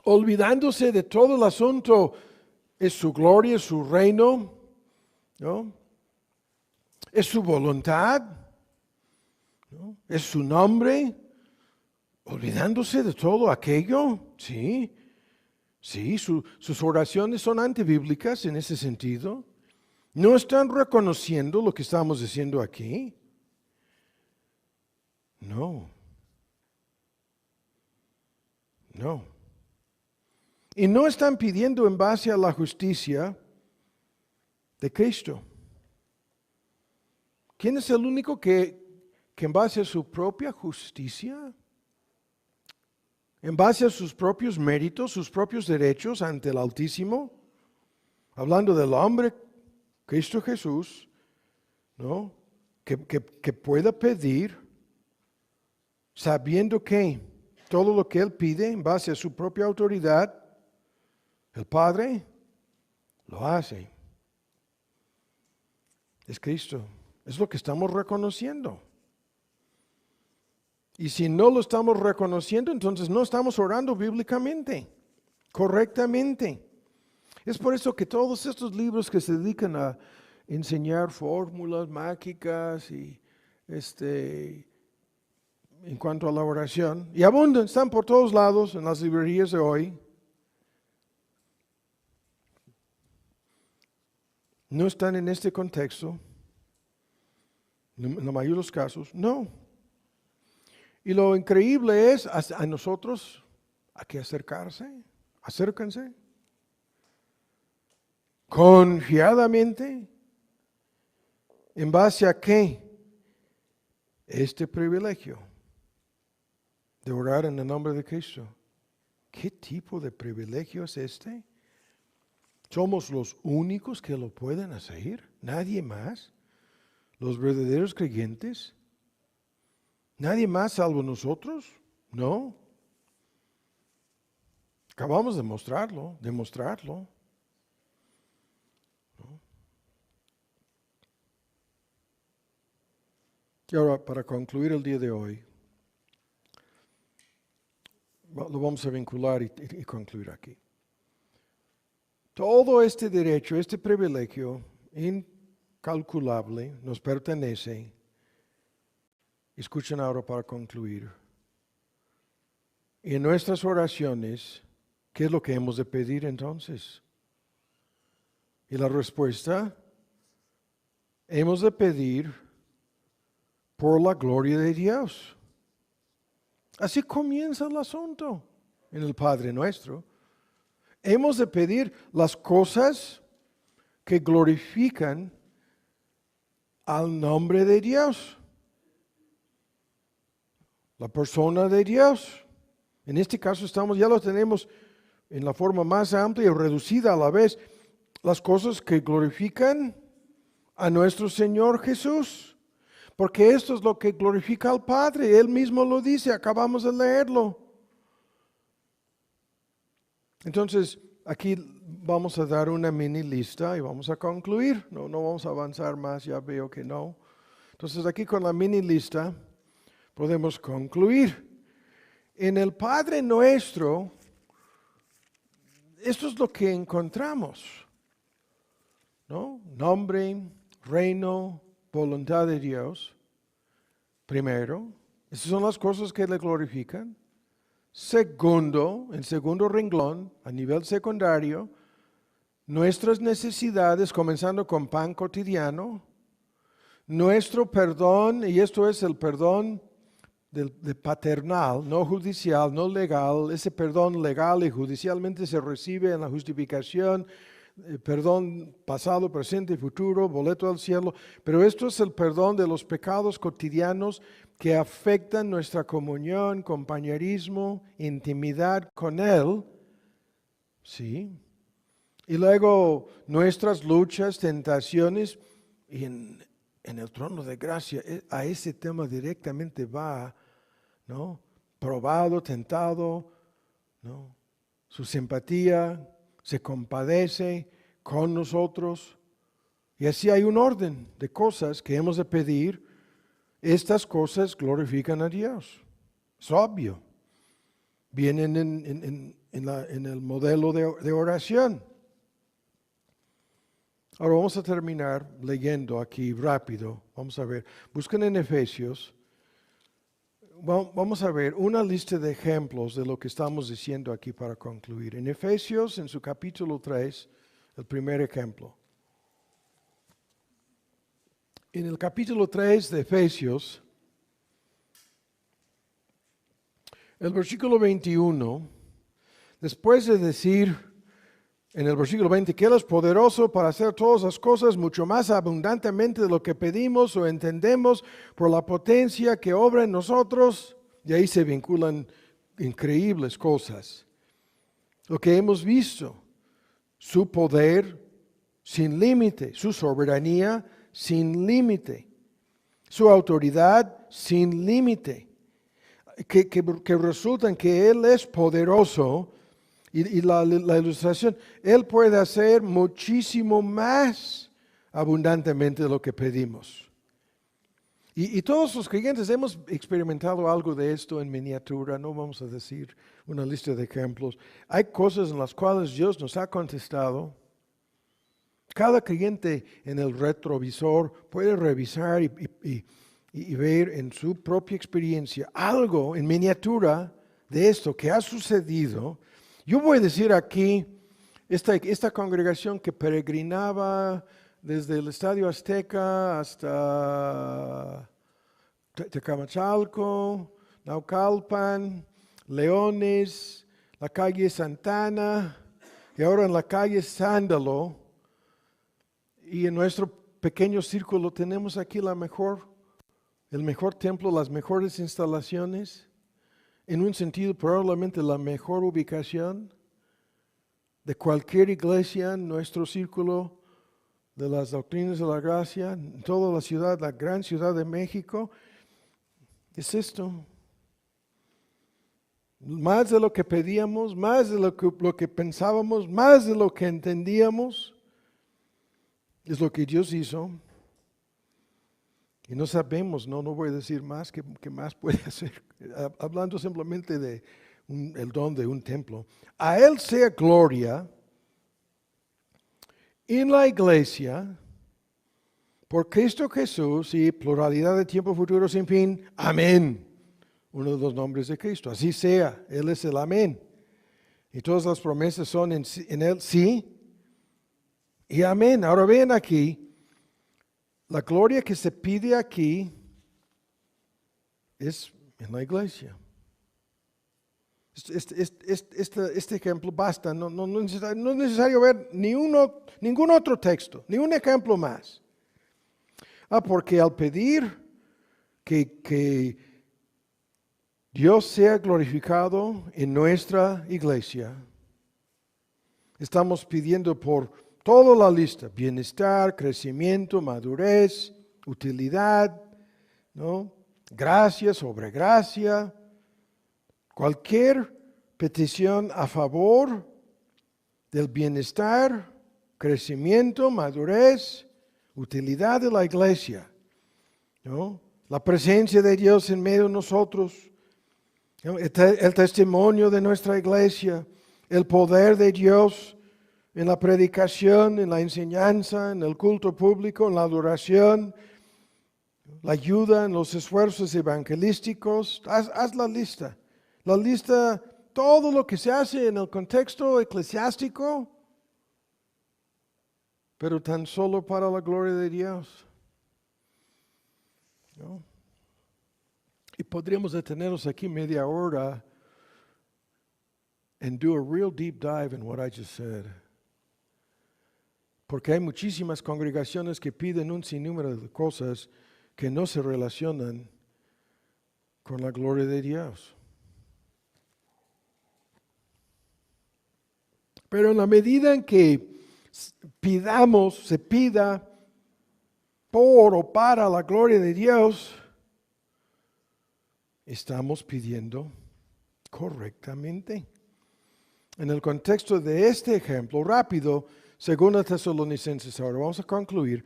Olvidándose de todo el asunto, es su gloria, es su reino, ¿no? Es su voluntad, ¿no? Es su nombre, olvidándose de todo aquello, sí, sus oraciones son antibíblicas en ese sentido. No están reconociendo lo que estamos diciendo aquí. No. Y no están pidiendo en base a la justicia de Cristo. ¿Quién es el único que en base a su propia justicia, en base a sus propios méritos, sus propios derechos ante el Altísimo, hablando del hombre, Cristo Jesús, ¿no? Que pueda pedir, sabiendo que todo lo que Él pide en base a su propia autoridad, el Padre lo hace. Es Cristo. Es lo que estamos reconociendo. Y si no lo estamos reconociendo, entonces no estamos orando bíblicamente, correctamente. Es por eso que todos estos libros que se dedican a enseñar fórmulas mágicas y en cuanto a la oración, y abundan, están por todos lados en las librerías de hoy, no están en este contexto, en la mayoría de los casos, no. Y lo increíble es, a nosotros hay que acérquense, confiadamente, ¿en base a qué? Este privilegio de orar en el nombre de Cristo. ¿Qué tipo de privilegio es este? ¿Somos los únicos que lo pueden hacer? ¿Nadie más? ¿Los verdaderos creyentes? ¿Nadie más salvo nosotros? No. Acabamos de demostrarlo. ¿No? Y ahora, para concluir el día de hoy, lo vamos a vincular y concluir aquí. Todo este derecho, este privilegio incalculable nos pertenece. Escuchen ahora para concluir. En nuestras oraciones, ¿qué es lo que hemos de pedir entonces? Y la respuesta, hemos de pedir por la gloria de Dios. Así comienza el asunto en el Padre Nuestro. Hemos de pedir las cosas que glorifican al nombre de Dios, la persona de Dios. En este caso ya lo tenemos en la forma más amplia y reducida a la vez, las cosas que glorifican a nuestro Señor Jesús. Porque esto es lo que glorifica al Padre. Él mismo lo dice, acabamos de leerlo. Entonces, aquí vamos a dar una mini lista y vamos a concluir. No vamos a avanzar más, ya veo que no. Entonces, aquí con la mini lista podemos concluir. En el Padre Nuestro, esto es lo que encontramos, ¿no? Nombre, reino, voluntad de Dios. Primero, esas son las cosas que le glorifican. Segundo, en segundo renglón, a nivel secundario, nuestras necesidades, comenzando con pan cotidiano, nuestro perdón, y esto es el perdón de paternal, no judicial, no legal. Ese perdón legal y judicialmente se recibe en la justificación, perdón pasado, presente y futuro, boleto al cielo. Pero esto es el perdón de los pecados cotidianos que afectan nuestra comunión, compañerismo, intimidad con Él. Sí. Y luego nuestras luchas, tentaciones, y en el trono de gracia, a ese tema directamente va, ¿no? Probado, tentado, ¿no? Su simpatía, se compadece con nosotros. Y así hay un orden de cosas que hemos de pedir. Estas cosas glorifican a Dios. Es obvio. Vienen en el modelo de oración. Ahora vamos a terminar leyendo aquí rápido. Vamos a ver. Busquen en Efesios. Vamos a ver una lista de ejemplos de lo que estamos diciendo aquí para concluir. En Efesios, en su capítulo 3, el primer ejemplo. En el capítulo 3 de Efesios, el versículo 21, después de decir en el versículo 20 que Él es poderoso para hacer todas las cosas mucho más abundantemente de lo que pedimos o entendemos por la potencia que obra en nosotros, y ahí se vinculan increíbles cosas. Lo que hemos visto, su poder sin límite, su soberanía sin límite, su autoridad sin límite, que resulta en que Él es poderoso. Y la ilustración, Él puede hacer muchísimo más abundantemente de lo que pedimos. Y todos los creyentes hemos experimentado algo de esto en miniatura, no vamos a decir una lista de ejemplos. Hay cosas en las cuales Dios nos ha contestado. Cada creyente en el retrovisor puede revisar y ver en su propia experiencia algo en miniatura de esto que ha sucedido. Yo voy a decir aquí, esta congregación que peregrinaba desde el Estadio Azteca hasta Tecamachalco, Naucalpan, Leones, la calle Santana y ahora en la calle Sándalo. Y en nuestro pequeño círculo tenemos aquí el mejor templo, las mejores instalaciones. En un sentido, probablemente la mejor ubicación de cualquier iglesia en nuestro círculo de las doctrinas de la gracia, en toda la ciudad, la gran ciudad de México, es esto. Más de lo que pedíamos, más de lo que pensábamos, más de lo que entendíamos, es lo que Dios hizo. Y no sabemos, no voy a decir más, ¿qué más puede hacer? Hablando simplemente de el don de un templo. A Él sea gloria en la iglesia, por Cristo Jesús y pluralidad de tiempo futuro sin fin. Amén. Uno de los nombres de Cristo. Así sea. Él es el amén. Y todas las promesas son en Él sí y amén. Ahora ven aquí. La gloria que se pide aquí es en la iglesia. Este ejemplo basta. No es necesario ver ningún otro texto, ni un ejemplo más. Porque al pedir que Dios sea glorificado en nuestra iglesia, estamos pidiendo por toda la lista: bienestar, crecimiento, madurez, utilidad, ¿no? Gracia sobre gracia. Cualquier petición a favor del bienestar, crecimiento, madurez, utilidad de la iglesia, ¿no? La presencia de Dios en medio de nosotros, ¿no? El testimonio de nuestra iglesia, el poder de Dios en la predicación, en la enseñanza, en el culto público, en la adoración, la ayuda en los esfuerzos evangelísticos. Haz la lista. La lista, todo lo que se hace en el contexto eclesiástico, pero tan solo para la gloria de Dios, ¿no? Y podríamos detenernos aquí media hora and do a real deep dive in what I just said. Porque hay muchísimas congregaciones que piden un sinnúmero de cosas que no se relacionan con la gloria de Dios. Pero en la medida en que se pida por o para la gloria de Dios, estamos pidiendo correctamente. En el contexto de este ejemplo, rápido, 2 Tesalonicenses, ahora vamos a concluir.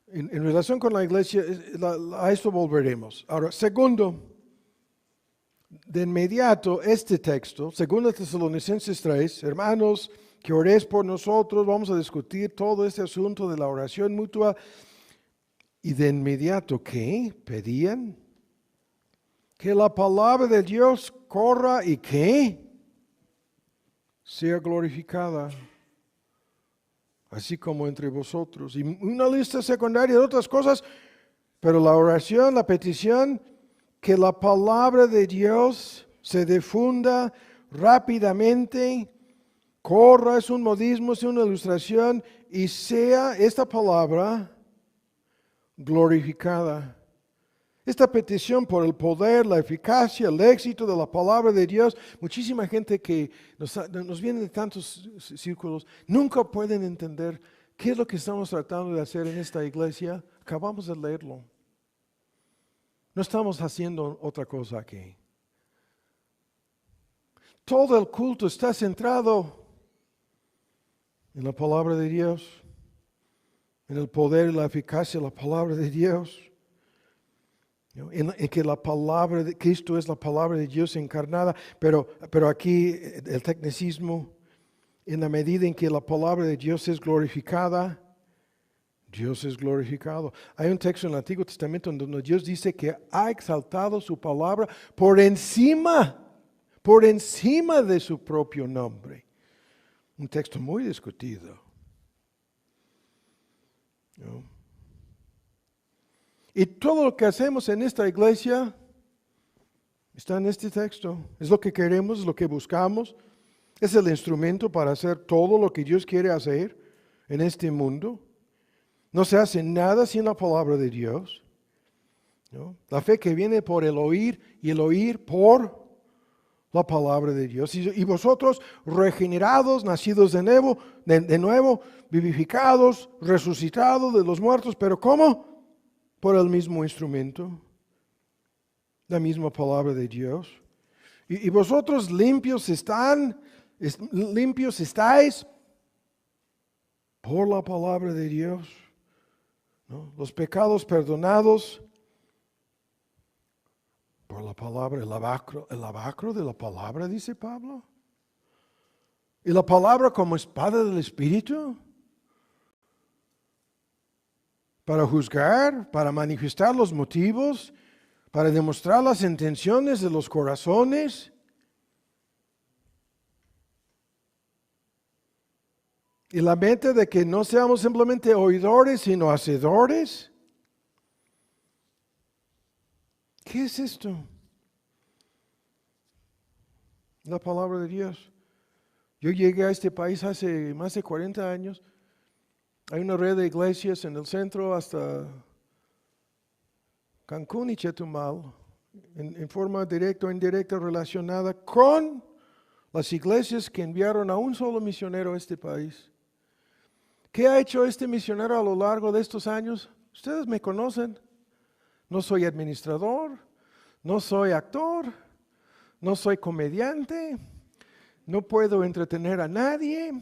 En relación con la iglesia, a esto volveremos. Ahora, segundo, de inmediato, este texto, 2 Tesalonicenses 3, hermanos, que oréis por nosotros, vamos a discutir todo este asunto de la oración mutua. Y de inmediato, ¿qué? Pedían que la palabra de Dios corra y ¿qué? Sea glorificada, así como entre vosotros. Y una lista secundaria de otras cosas, pero la oración, la petición, que la palabra de Dios se difunda rápidamente, corra, es un modismo, es una ilustración, y sea esta palabra glorificada. Esta petición por el poder, la eficacia, el éxito de la palabra de Dios, muchísima gente que nos viene de tantos círculos, nunca pueden entender qué es lo que estamos tratando de hacer en esta iglesia. Acabamos de leerlo. No estamos haciendo otra cosa aquí. Todo el culto está centrado en la palabra de Dios, en el poder y la eficacia de la palabra de Dios. En que la palabra de Cristo es la palabra de Dios encarnada, pero aquí el tecnicismo, en la medida en que la palabra de Dios es glorificada, Dios es glorificado. Hay un texto en el Antiguo Testamento donde Dios dice que ha exaltado su palabra por encima de su propio nombre. Un texto muy discutido, ¿no? Y todo lo que hacemos en esta iglesia está en este texto. Es lo que queremos, es lo que buscamos. Es el instrumento para hacer todo lo que Dios quiere hacer en este mundo. No se hace nada sin la palabra de Dios, ¿no? La fe que viene por el oír y el oír por la palabra de Dios. Y vosotros regenerados, nacidos de nuevo, vivificados, resucitados de los muertos. ¿Pero cómo? Por el mismo instrumento, la misma palabra de Dios. Y vosotros limpios estáis por la palabra de Dios, ¿no? Los pecados perdonados por la palabra, el lavacro de la palabra, dice Pablo. Y la palabra como espada del Espíritu. para juzgar, para manifestar los motivos, para demostrar las intenciones de los corazones. Y la meta de que no seamos simplemente oidores, sino hacedores. ¿Qué es esto? La palabra de Dios. Yo llegué a este país hace más de 40 años. Hay una red de iglesias en el centro hasta Cancún y Chetumal, en forma directa o indirecta relacionada con las iglesias que enviaron a un solo misionero a este país. ¿Qué ha hecho este misionero a lo largo de estos años? Ustedes me conocen. No soy administrador, no soy actor, no soy comediante, no puedo entretener a nadie.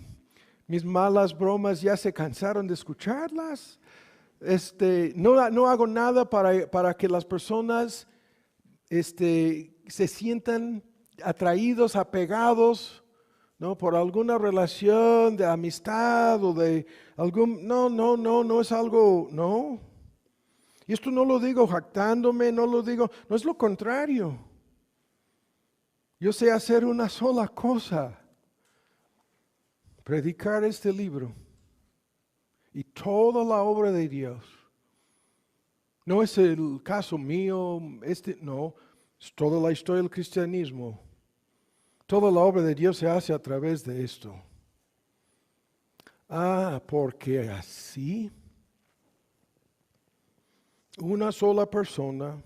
Mis malas bromas ya se cansaron de escucharlas. No hago nada para que las personas se sientan atraídos, apegados, ¿no? Por alguna relación de amistad o de algún... No es algo, no. Y esto no lo digo jactándome, no es lo contrario. Yo sé hacer una sola cosa, predicar este libro y toda la obra de Dios. No es el caso mío, no, es toda la historia del cristianismo. Toda la obra de Dios se hace a través de esto. Porque así una sola persona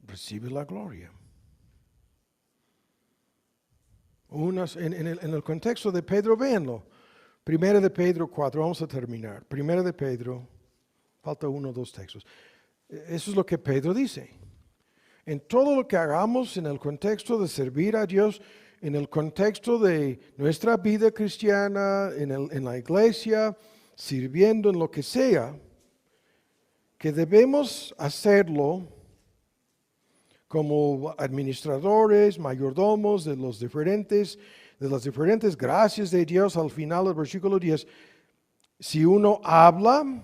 recibe la gloria. En el contexto de Pedro, véanlo. Primera de Pedro 4, vamos a terminar. Primera de Pedro, falta 1 o 2 textos. Eso es lo que Pedro dice. En todo lo que hagamos en el contexto de servir a Dios, en el contexto de nuestra vida cristiana, en la iglesia, sirviendo en lo que sea, que debemos hacerlo como administradores, mayordomos de las diferentes gracias de Dios. Al final del versículo 10, si uno habla,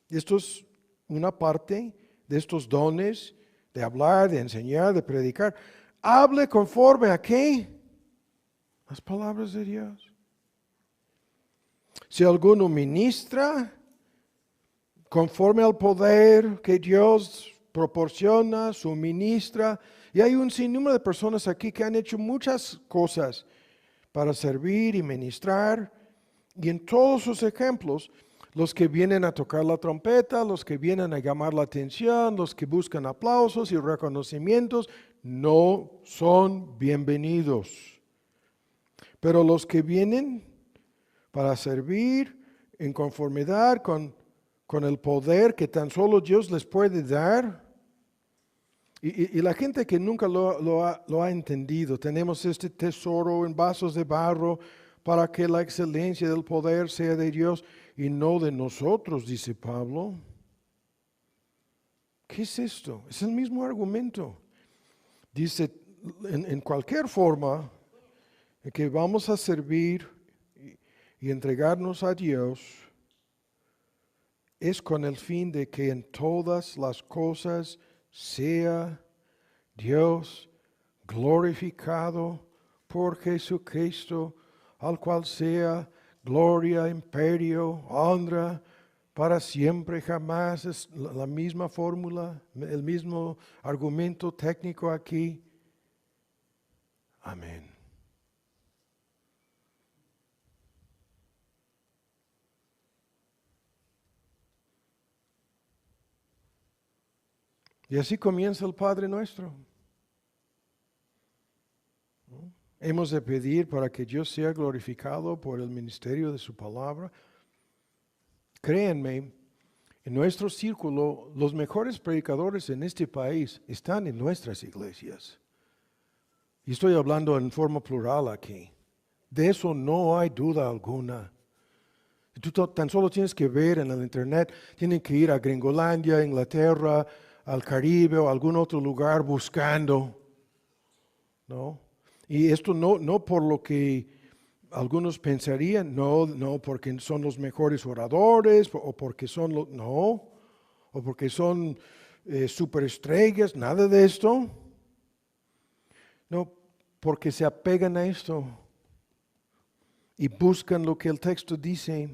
esto es una parte de estos dones, de hablar, de enseñar, de predicar, hable conforme a ¿qué? Las palabras de Dios. Si alguno ministra conforme al poder que Dios proporciona, suministra, y hay un sinnúmero de personas aquí que han hecho muchas cosas para servir y ministrar, y en todos sus ejemplos, los que vienen a tocar la trompeta, los que vienen a llamar la atención, los que buscan aplausos y reconocimientos, no son bienvenidos. Pero los que vienen para servir en conformidad con el poder que tan solo Dios les puede dar, y la gente que nunca lo ha entendido, tenemos este tesoro en vasos de barro para que la excelencia del poder sea de Dios y no de nosotros, dice Pablo. ¿Qué es esto? Es el mismo argumento. Dice, en cualquier forma en que vamos a servir y entregarnos a Dios, es con el fin de que en todas las cosas sea Dios glorificado por Jesucristo, al cual sea gloria, imperio, honra, para siempre, jamás. Es la misma fórmula, el mismo argumento técnico aquí. Amén. Y así comienza el Padre Nuestro. Hemos de pedir para que Dios sea glorificado por el ministerio de su palabra. Créanme, en nuestro círculo, los mejores predicadores en este país están en nuestras iglesias. Y estoy hablando en forma plural aquí. De eso no hay duda alguna. Tú tan solo tienes que ver en el internet, tienen que ir a Gringolandia, Inglaterra, al Caribe o algún otro lugar buscando, ¿no? Y esto no por lo que Algunos pensarían, no, porque son los mejores oradores, o porque son los, no, o porque son superestrellas, nada de esto. No, porque se apegan a esto y buscan lo que el texto dice.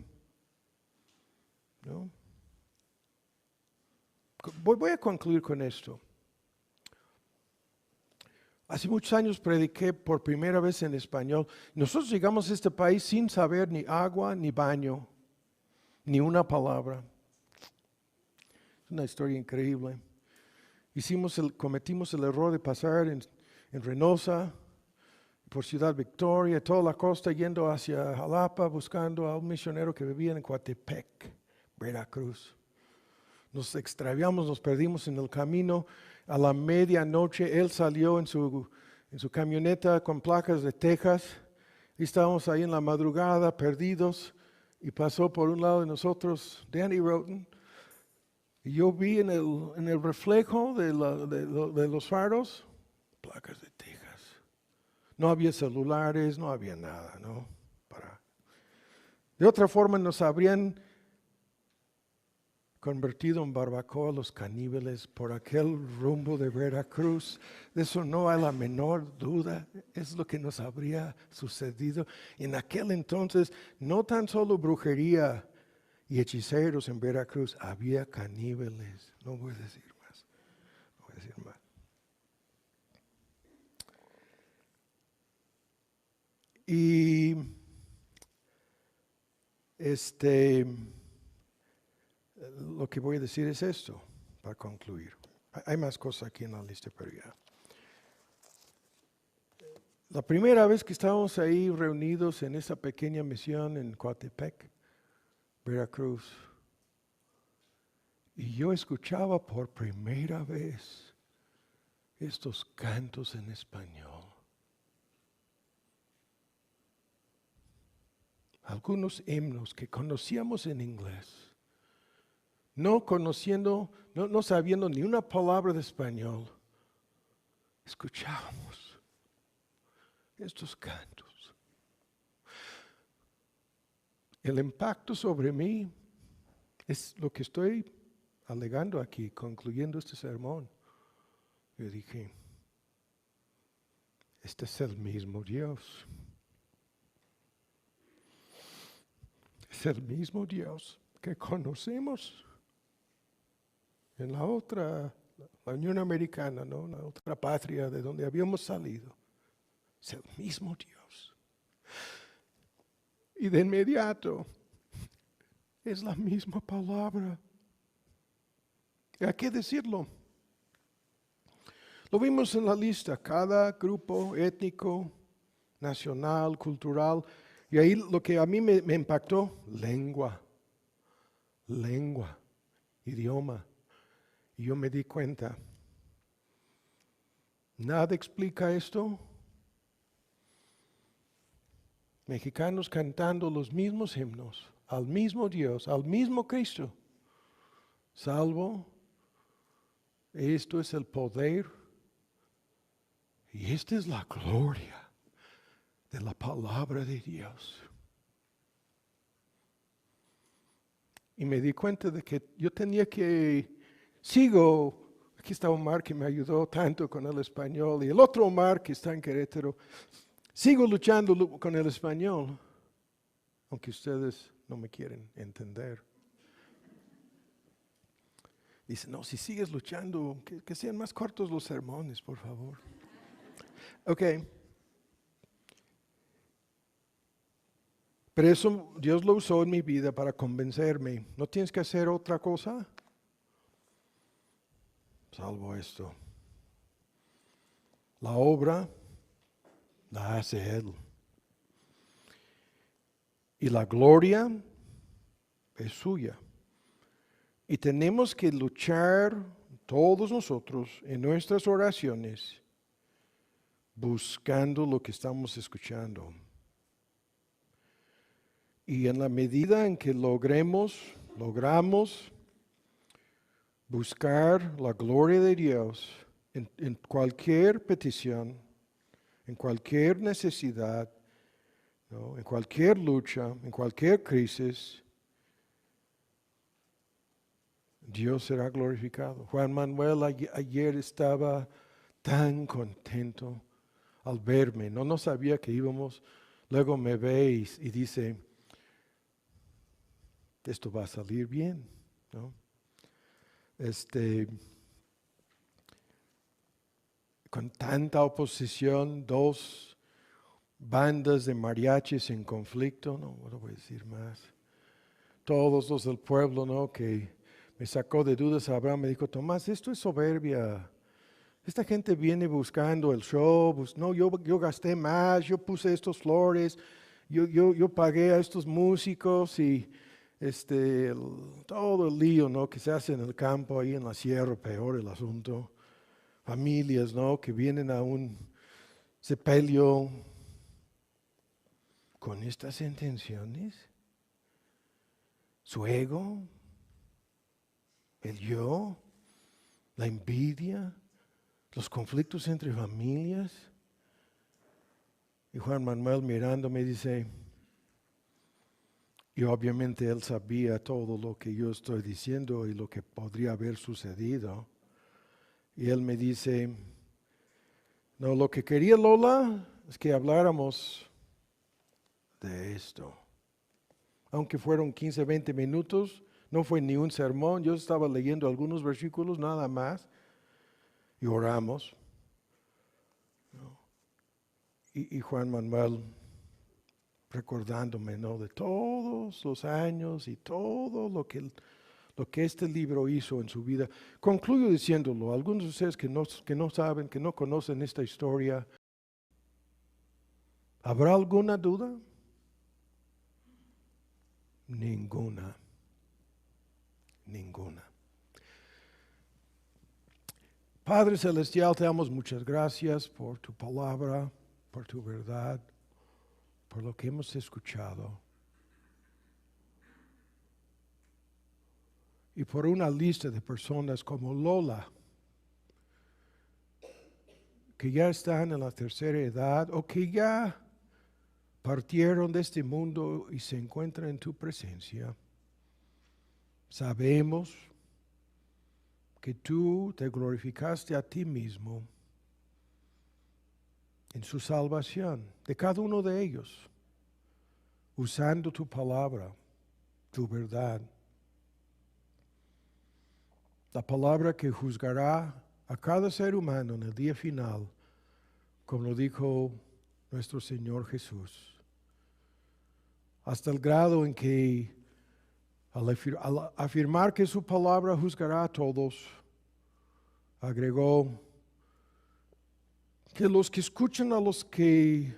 ¿No? Voy a concluir con esto. Hace muchos años prediqué por primera vez en español. Nosotros llegamos a este país sin saber ni agua, ni baño, ni una palabra. Es una historia increíble. Cometimos el error de pasar en Reynosa, por Ciudad Victoria, toda la costa, yendo hacia Jalapa, buscando a un misionero que vivía en Coatepec, Veracruz. Nos extraviamos, nos perdimos en el camino. A la medianoche él salió en su camioneta con placas de Texas. Y estábamos ahí en la madrugada, perdidos, y pasó por un lado de nosotros Danny Roten. Y yo vi en el reflejo de los faros, placas de Texas. No había celulares, no había nada, ¿no? De otra forma nos habrían convertido en barbacoa los caníbales por aquel rumbo de Veracruz. De eso no hay la menor duda. Es lo que nos habría sucedido. En aquel entonces, no tan solo brujería y hechiceros en Veracruz, había caníbales. No voy a decir más. No voy a decir más. Y lo que voy a decir es esto, para concluir. Hay más cosas aquí en la lista, pero ya. La primera vez que estábamos ahí reunidos en esa pequeña misión en Coatepec, Veracruz, y yo escuchaba por primera vez estos cantos en español. Algunos himnos que conocíamos en inglés. No conociendo, no sabiendo ni una palabra de español, escuchábamos estos cantos. El impacto sobre mí es lo que estoy alegando aquí, concluyendo este sermón. Yo dije, este es el mismo Dios. Es el mismo Dios que conocemos en la Unión Americana, ¿no? La otra patria de donde habíamos salido. Es el mismo Dios. Y de inmediato es la misma palabra. Hay que decirlo. Lo vimos en la lista, cada grupo étnico, nacional, cultural. Y ahí lo que a mí me impactó, lengua, idioma. Y yo me di cuenta, nada explica esto. Mexicanos cantando los mismos himnos, al mismo Dios, al mismo Cristo. Salvo, esto es el poder y esta es la gloria de la palabra de Dios. Y me di cuenta de que yo tenía que, aquí está Omar que me ayudó tanto con el español, y el otro Omar que está en Querétaro, sigo luchando con el español, aunque ustedes no me quieren entender. Dice, no, si sigues luchando, que sean más cortos los sermones, por favor. Ok. Pero eso Dios lo usó en mi vida para convencerme. ¿No tienes que hacer otra cosa? Salvo esto. La obra la hace Él. Y la gloria es suya. Y tenemos que luchar todos nosotros en nuestras oraciones buscando lo que estamos escuchando. Y en la medida en que logramos buscar la gloria de Dios en cualquier petición, en cualquier necesidad, ¿no? En cualquier lucha, en cualquier crisis, Dios será glorificado. Juan Manuel ayer estaba tan contento al verme. No sabía que íbamos. Luego me ve y dice, esto va a salir bien, ¿no? Con tanta oposición, dos bandas de mariachis en conflicto, no voy a decir más. Todos los del pueblo, ¿no? Que me sacó de dudas. Abraham me dijo, Tomás, esto es soberbia. Esta gente viene buscando el show. No, yo gasté más, yo puse estos flores, yo pagué a estos músicos y todo el lío, ¿no? Que se hace en el campo, ahí en la sierra, peor el asunto. Familias, ¿no? Que vienen a un sepelio con estas intenciones. Su ego, el yo, la envidia, los conflictos entre familias. Y Juan Manuel mirándome dice, y obviamente él sabía todo lo que yo estoy diciendo y lo que podría haber sucedido. Y él me dice, no, lo que quería Lola es que habláramos de esto. Aunque fueron 15, 20 minutos, no fue ni un sermón, yo estaba leyendo algunos versículos nada más y oramos. Y Juan Manuel recordándome, ¿no? De todos los años y todo lo que este libro hizo en su vida. Concluyo diciéndolo, algunos de ustedes que no saben, que no conocen esta historia, ¿habrá alguna duda? Ninguna. Padre Celestial, te damos muchas gracias por tu palabra, por tu verdad, por lo que hemos escuchado y por una lista de personas como Lola, que ya están en la tercera edad o que ya partieron de este mundo y se encuentran en tu presencia. Sabemos que tú te glorificaste a ti mismo en su salvación de cada uno de ellos, usando tu palabra, tu verdad. La palabra que juzgará a cada ser humano en el día final, como lo dijo nuestro Señor Jesús. Hasta el grado en que al afirmar que su palabra juzgará a todos, agregó que los que escuchan a los que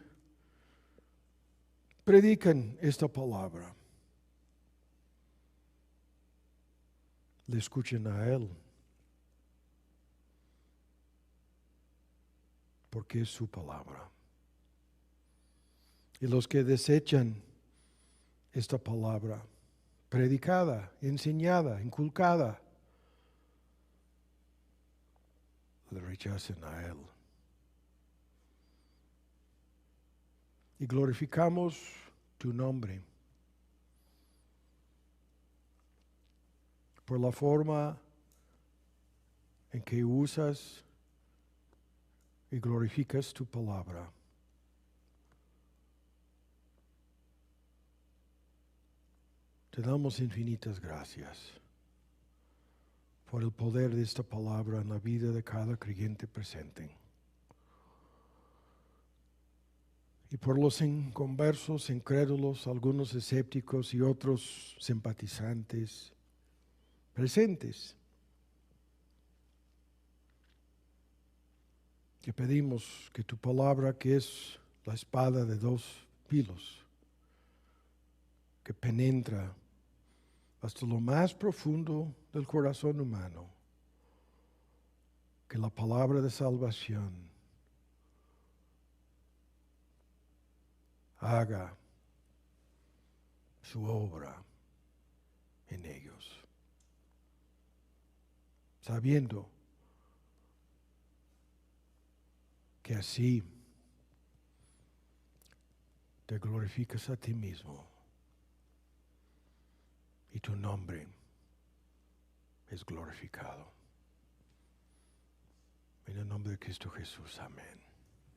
predican esta palabra, le escuchen a Él, porque es su palabra. Y los que desechan esta palabra, predicada, enseñada, inculcada, le rechacen a Él. Y glorificamos tu nombre por la forma en que usas y glorificas tu palabra. Te damos infinitas gracias por el poder de esta palabra en la vida de cada creyente presente. Y por los inconversos, incrédulos, algunos escépticos y otros simpatizantes presentes. Te pedimos que tu palabra, que es la espada de dos filos, que penetra hasta lo más profundo del corazón humano, que la palabra de salvación haga su obra en ellos, sabiendo que así te glorificas a ti mismo y tu nombre es glorificado. En el nombre de Cristo Jesús, amén.